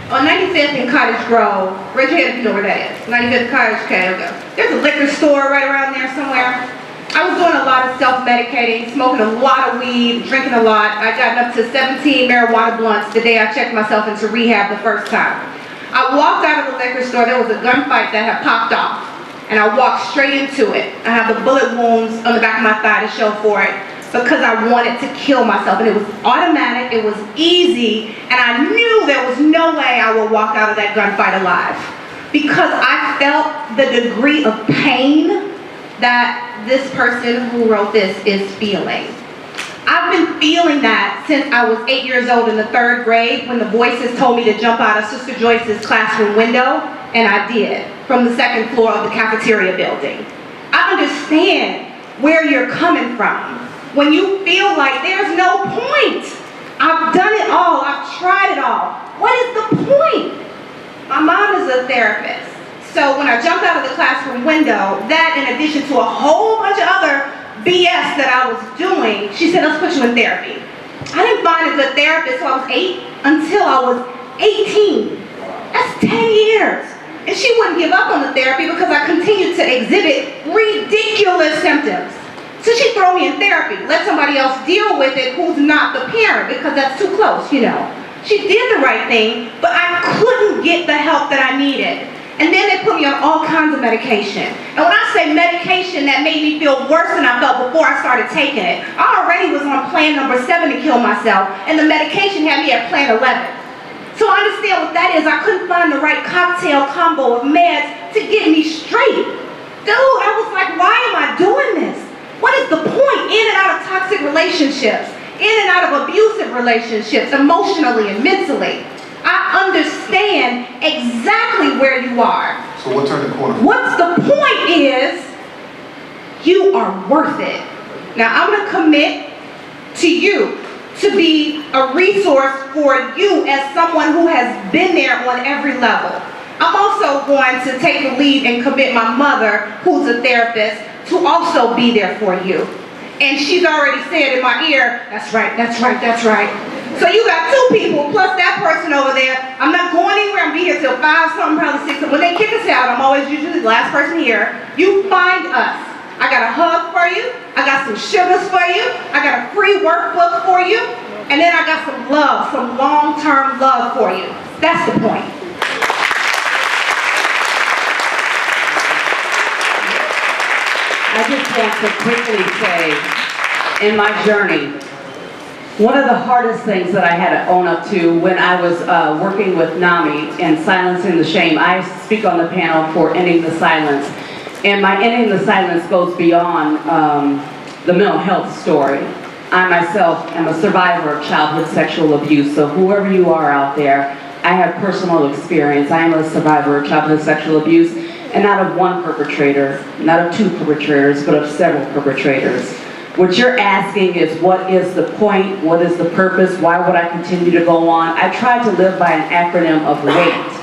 on 95th and Cottage Grove, raise your hand if you know where that is. 95th Cottage, okay, okay. There's a liquor store right around there somewhere. I was doing a lot of self-medicating, smoking a lot of weed, drinking a lot. I got up to 17 marijuana blunts the day I checked myself into rehab the first time. I walked out of the liquor store, there was a gunfight that had popped off, and I walked straight into it. I have the bullet wounds on the back of my thigh to show for it, because I wanted to kill myself, and it was automatic, it was easy, and I knew there was no way I would walk out of that gunfight alive, because I felt the degree of pain that this person who wrote this is feeling. I've been feeling that since I was 8 years old in the 3rd grade when the voices told me to jump out of Sister Joyce's classroom window, and I did, from the 2nd floor of the cafeteria building. I understand where you're coming from. When you feel like there's no point. I've done it all, I've tried it all. What is the point? My mom is a therapist. So when I jumped out of the classroom window, that in addition to a whole bunch of other BS that I was doing, she said, let's put you in therapy. I didn't find a good therapist till I was 8 until I was 18. That's 10 years. And she wouldn't give up on the therapy because I continued to exhibit ridiculous symptoms. So she'd throw me in therapy, let somebody else deal with it who's not the parent because that's too close, you know. She did the right thing, but I couldn't get the help that I needed. And then they put me on all kinds of medication. And when I say medication that made me feel worse than I felt before I started taking it, I already was on plan number 7 to kill myself, and the medication had me at plan 11. So I understand what that is. I couldn't find the right cocktail combo of meds to get me straight. Dude, I was like, why am I doing this? What is the point? In and out of toxic relationships, in and out of abusive relationships, emotionally and mentally. I understand exactly where you are. So what turned the corner? What's the point is, you are worth it. Now I'm going to commit to you to be a resource for you as someone who has been there on every level. I'm also going to take the lead and commit my mother, who's a therapist, to also be there for you. And she's already said in my ear, that's right, that's right, that's right. So you got 2 people plus that person over there. I'm not going anywhere, I'm be here till 5 something, probably 6. When they kick us out, I'm always usually the last person here. You find us. I got a hug for you, I got some sugars for you, I got a free workbook for you, and then I got some love, some long-term love for you. That's the point. I just want to quickly say, in my journey, one of the hardest things that I had to own up to when I was working with NAMI and Silencing the Shame, I speak on the panel for Ending the Silence. And my Ending the Silence goes beyond the mental health story. I myself am a survivor of childhood sexual abuse, so whoever you are out there, I have personal experience. I am a survivor of childhood sexual abuse. And not of one perpetrator, not of 2 perpetrators, but of several perpetrators. What you're asking is, what is the point? What is the purpose? Why would I continue to go on? I try to live by an acronym of WAIT.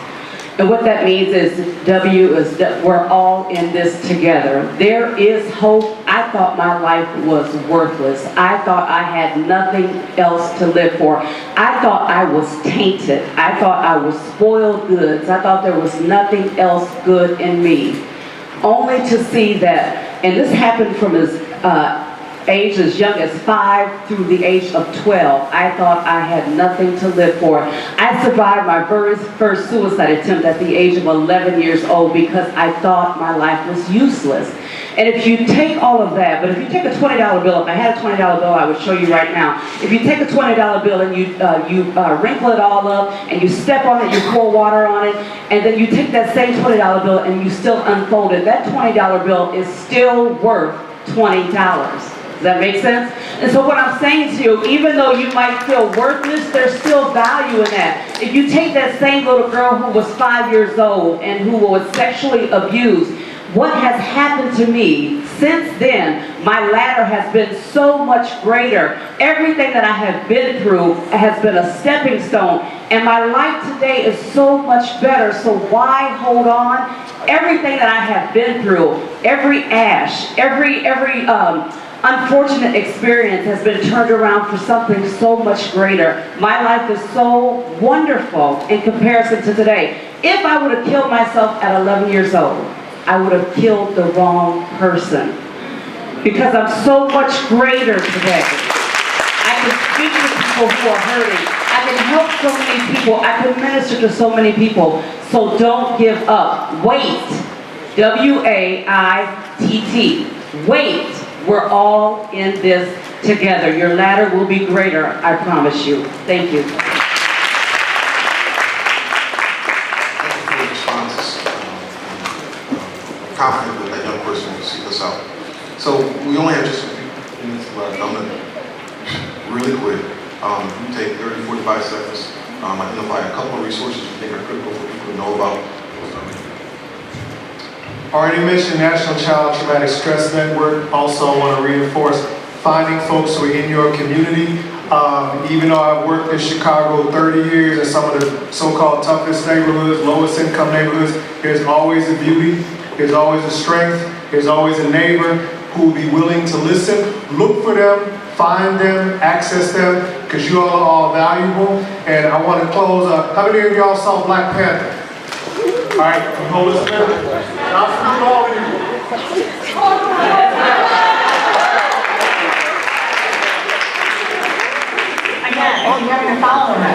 And what that means is, W is that we're all in this together. There is hope. I thought my life was worthless. I thought I had nothing else to live for. I thought I was tainted. I thought I was spoiled goods. I thought there was nothing else good in me. Only to see that, and this happened from as age as young as 5 through the age of 12. I thought I had nothing to live for. I survived my very first suicide attempt at the age of 11 years old because I thought my life was useless. And if you take all of that, but if you take a $20 bill, if I had a $20 bill, I would show you right now. If you take a $20 bill and you wrinkle it all up, and you step on it, you pour water on it, and then you take that same $20 bill and you still unfold it, that $20 bill is still worth $20. Does that make sense? And so what I'm saying to you, even though you might feel worthless, there's still value in that. If you take that same little girl who was 5 years old and who was sexually abused, what has happened to me Since then, my ladder has been so much greater. Everything that I have been through has been a stepping stone, and my life today is so much better. So why hold on? Everything that I have been through, every every unfortunate experience has been turned around for something so much greater. My life is so wonderful in comparison to today. If I would have killed myself at 11 years old, I would have killed the wrong person. Because I'm so much greater today. I can speak to people who are hurting. I can help so many people. I can minister to so many people. So don't give up. Wait. W-A-I-T-T. Wait. We're all in this together. Your ladder will be greater, I promise you. Thank you. Thank you for your responses. Confident that that young person will seek us out. So we only have just a few minutes left. I'm going to really quick. You take 30, 45 seconds. Identify a couple of resources you think are critical for people to know about. Already mentioned National Child Traumatic Stress Network. Also, I want to reinforce finding folks who are in your community. Even though I've worked in Chicago 30 years in some of the so-called toughest neighborhoods, lowest income neighborhoods, there's always a beauty, there's always a strength, there's always a neighbor who will be willing to listen. Look for them, find them, access them, because you all are all valuable. And I want to close up. How many of y'all saw Black Panther? All right, you hold this minute. I'll salute all of you. Again, you haven't been following me.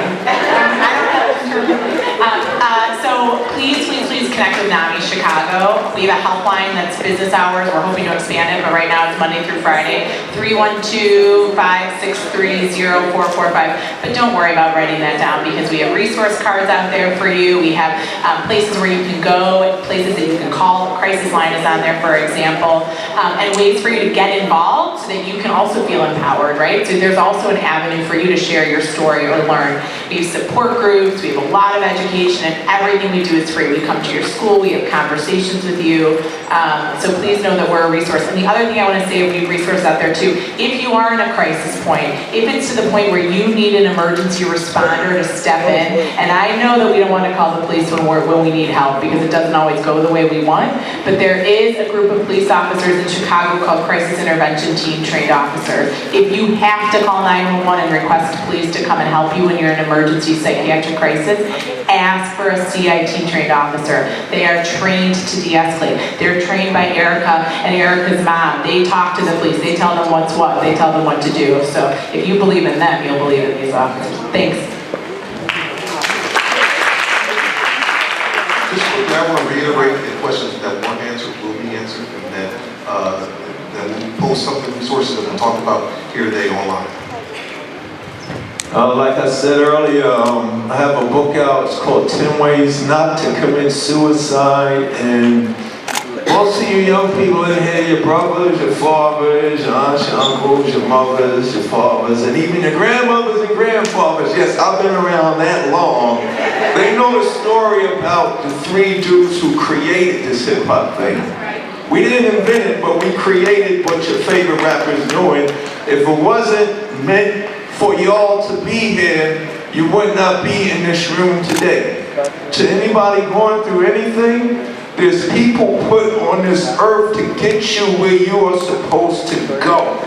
So please connect with NAMI Chicago. We have a helpline that's business hours. We're hoping to expand it, but right now it's Monday through Friday, 312-563-0445. But don't worry about writing that down because we have resource cards out there for you. We have places where you can go, places that you can call. The crisis line is on there, for example, and ways for you to get involved so that you can also feel empowered, right? So there's also an avenue for you to share your story or learn. We have support groups, we have a lot of education, and everything we do is free. We come to your school, we have conversations with you, so please know that we're a resource. And the other thing I want to say, we have resources out there too. If you are in a crisis point, if it's to the point where you need an emergency responder to step in, and I know that we don't want to call the police when we need help because it doesn't always go the way we want, but there is a group of police officers in Chicago called Crisis Intervention Team Trained Officers. If you have to call 911 and request police to come and help you when you're in an emergency psychiatric crisis, ask for a CIT trained officer. They are trained to de-escalate. They're trained by Erica and Erica's mom. They talk to the police. They tell them what's what. They tell them what to do. So if you believe in them, you'll believe in these officers. Thanks. Just quickly, I want to reiterate the questions that weren't answered will be answered, and that we'll post some of the resources that we'll talk about here today online. Like I said earlier, I have a book out. It's called 10 Ways Not to Commit Suicide. And most of you young people in here, your brothers, your fathers, your aunts, your uncles, your mothers, your fathers, and even your grandmothers and grandfathers. Yes, I've been around that long. They know the story about the three dudes who created this hip-hop thing. We didn't invent it, but we created what your favorite rappers doing. If it wasn't meant for y'all to be here, you would not be in this room today. To anybody going through anything, there's people put on this earth to get you where you are supposed to go.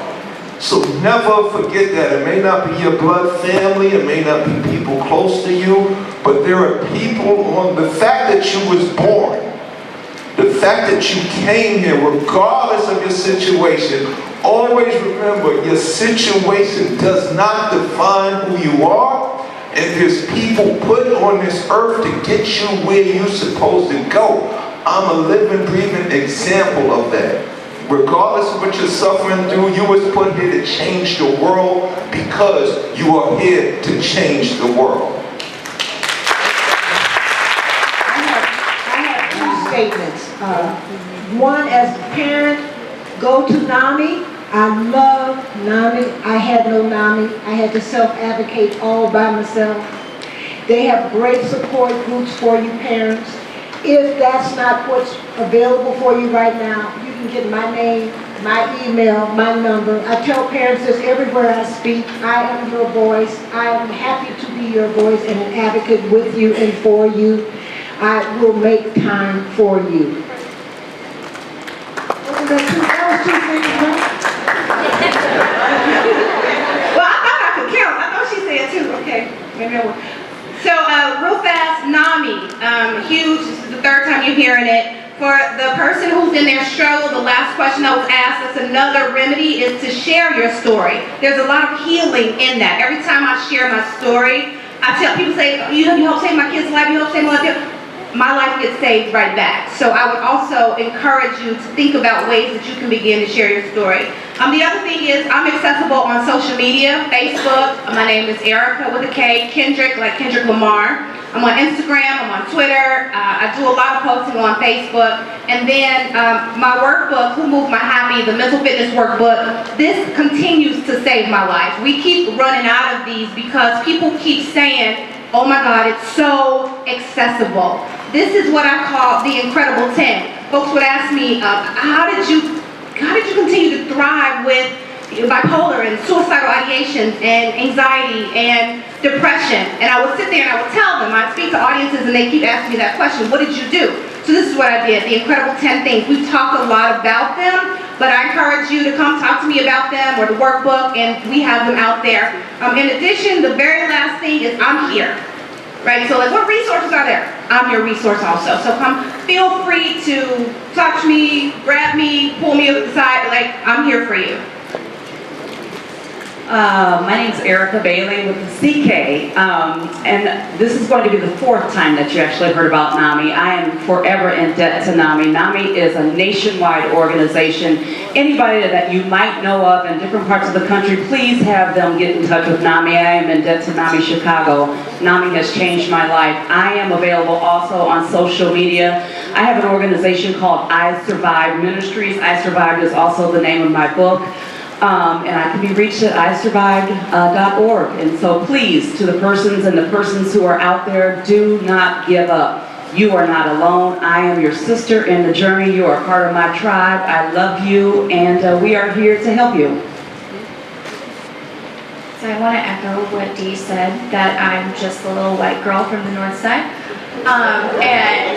So never forget that. It may not be your blood family, it may not be people close to you, but there are people on the fact that you was born, the fact that you came here, regardless of your situation. Always remember, your situation does not define who you are, and there's people put on this earth to get you where you're supposed to go. I'm a living, breathing example of that. Regardless of what you're suffering through, you was put here to change the world because you are here to change the world. I have two statements. One, as a parent, go to NAMI. I love NAMI. I had no NAMI. I had to self-advocate all by myself. They have great support groups for you parents. If that's not what's available for you right now, you can get my name, my email, my number. I tell parents this everywhere I speak. I am your voice. I am happy to be your voice and an advocate with you and for you. I will make time for you. That was two things, right? Well, I thought I could count. I thought she said two. Okay, maybe I will. So, real fast, NAMI, huge. This is the third time you're hearing it. For the person who's in their struggle, the last question that was asked, that's another remedy, is to share your story. There's a lot of healing in that. Every time I share my story, I tell people, say, you help save my kid's life, you help save my life. My life gets saved right back. So I would also encourage you to think about ways that you can begin to share your story. The other thing is, I'm accessible on social media, Facebook. My name is Erica with a K, Kendrick, like Kendrick Lamar. I'm on Instagram, I'm on Twitter. I do a lot of posting on Facebook. And then my workbook, Who Moved My Happy, the mental fitness workbook, this continues to save my life. We keep running out of these because people keep saying, oh my God, it's so accessible. This is what I call the Incredible 10. Folks would ask me, how did you continue to thrive with bipolar and suicidal ideations and anxiety and depression? And I would sit there and I would tell them, I'd speak to audiences and they keep asking me that question, what did you do? So this is what I did, the Incredible 10 things. We've talked a lot about them, but I encourage you to come talk to me about them or the workbook, and we have them out there. In addition, the very last thing is I'm here. Right, so like what resources are there? I'm your resource also. So come, feel free to touch me, grab me, pull me aside, like I'm here for you. My name's Erica Bailey with the CK, and this is going to be the fourth time that you actually heard about NAMI. I am forever in debt to NAMI. NAMI is a nationwide organization. Anybody that you might know of in different parts of the country, please have them get in touch with NAMI. I am in debt to NAMI Chicago. NAMI has changed my life. I am available also on social media. I have an organization called I Survived Ministries. I Survived is also the name of my book. And I can be reached at isurvived.org. And so please, to the persons who are out there, do not give up. You are not alone. I am your sister in the journey. You are part of my tribe. I love you, and we are here to help you. So I want to echo what Dee said, that I'm just a little white girl from the north side. And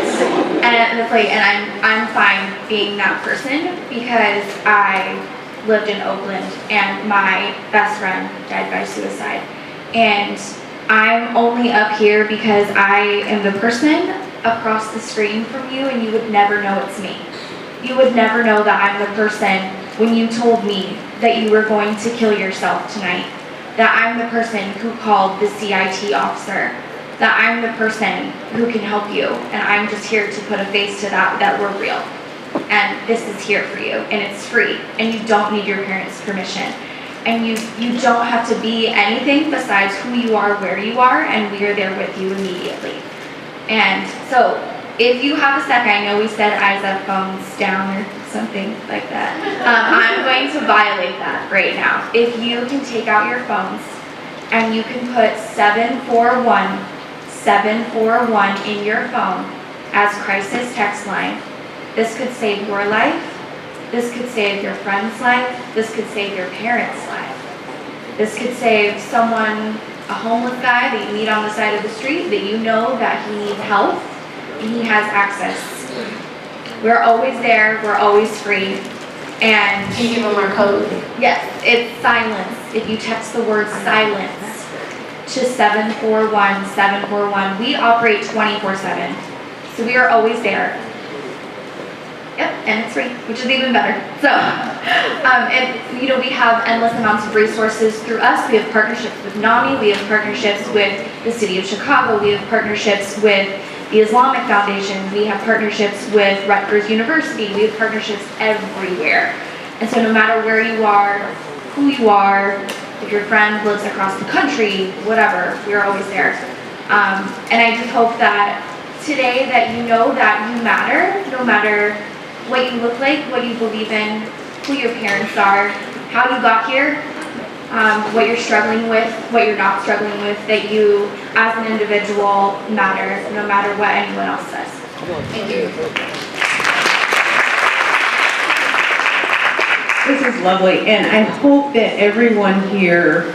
I'm fine being that person because I lived in Oakland and my best friend died by suicide. And I'm only up here because I am the person across the screen from you, and you would never know it's me. You would never know that I'm the person when you told me that you were going to kill yourself tonight, that I'm the person who called the CIT officer, that I'm the person who can help you, and I'm just here to put a face to that we're real. And this is here for you, and it's free, and you don't need your parents' permission. And you don't have to be anything besides who you are, where you are, and we are there with you immediately. And so, if you have a second, I know we said eyes up, phones down, or something like that. I'm going to violate that right now. If you can take out your phones, and you can put 741 in your phone as crisis text line. This could save your life, this could save your friend's life, this could save your parents' life. This could save someone, a homeless guy that you meet on the side of the street, that you know that he needs help, and he has access. We're always there, we're always free. And can you give them our code? Yes, it's silence. If you text the word silence to 741, we operate 24/7. So we are always there. Yep, and it's free, which is even better. So, and you know, we have endless amounts of resources through us. We have partnerships with NAMI, we have partnerships with the City of Chicago, we have partnerships with the Islamic Foundation, we have partnerships with Rutgers University, we have partnerships everywhere. And so no matter where you are, who you are, if your friend lives across the country, whatever, we're always there. And I just hope that today that you know that you matter, no matter what you look like, what you believe in, who your parents are, how you got here, what you're struggling with, what you're not struggling with, that you as an individual matter no matter what anyone else says. Thank you. This is lovely, and I hope that everyone here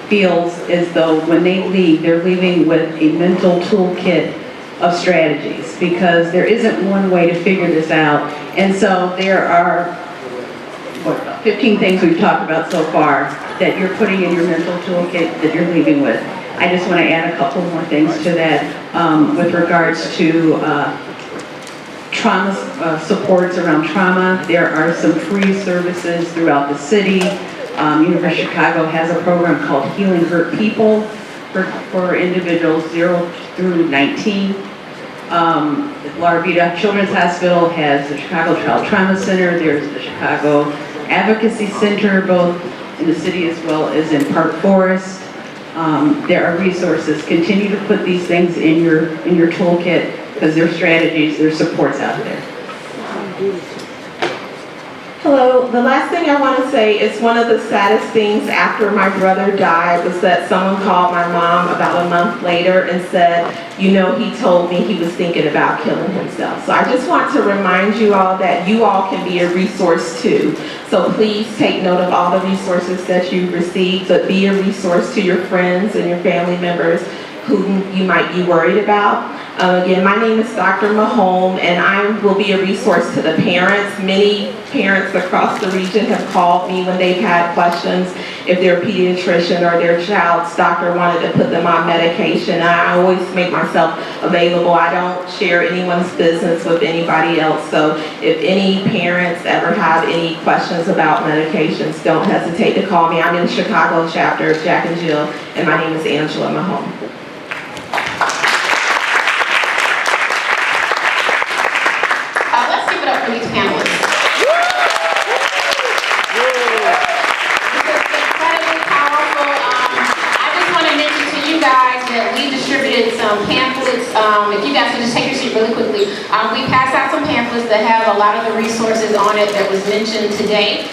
feels as though when they leave, they're leaving with a mental toolkit of strategies, because there isn't one way to figure this out. And so there are, 15 things we've talked about so far that you're putting in your mental toolkit that you're leaving with. I just want to add a couple more things to that with regards to trauma supports around trauma. There are some free services throughout the city. University of Chicago has a program called Healing Hurt People for individuals 0 through 19. Laura Vita Children's Hospital has the Chicago Child Trauma Center. There's the Chicago Advocacy Center, both in the city as well as in Park Forest. There are resources. Continue to put these things in your toolkit, because there are strategies, there are supports out there. Hello, the last thing I want to say is one of the saddest things after my brother died was that someone called my mom about a month later and said, you know, he told me he was thinking about killing himself. So I just want to remind you all that you all can be a resource too. So please take note of all the resources that you've received, but be a resource to your friends and your family members who you might be worried about. Again, my name is Dr. Mahome, and I will be a resource to the parents. Many parents across the region have called me when they've had questions if their pediatrician or their child's doctor wanted to put them on medication. I always make myself available. I don't share anyone's business with anybody else. So if any parents ever have any questions about medications, don't hesitate to call me. I'm in the Chicago chapter of Jack and Jill, and my name is Angela Mahome. Let's give it up for these panelists. This is incredibly powerful. I just want to mention to you guys that we distributed some pamphlets. If you guys can just take your seat really quickly. We passed out some pamphlets that have a lot of the resources on it that was mentioned today.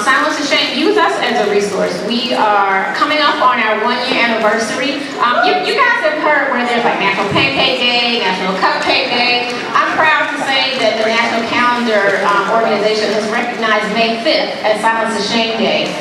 Silence the Shame, use us as a resource. We are coming up on our 1-year anniversary. You guys have heard where there's like National Pancake Day, National Cupcake Day. I'm proud to say that the National Calendar organization has recognized May 5th as Silence the Shame Day.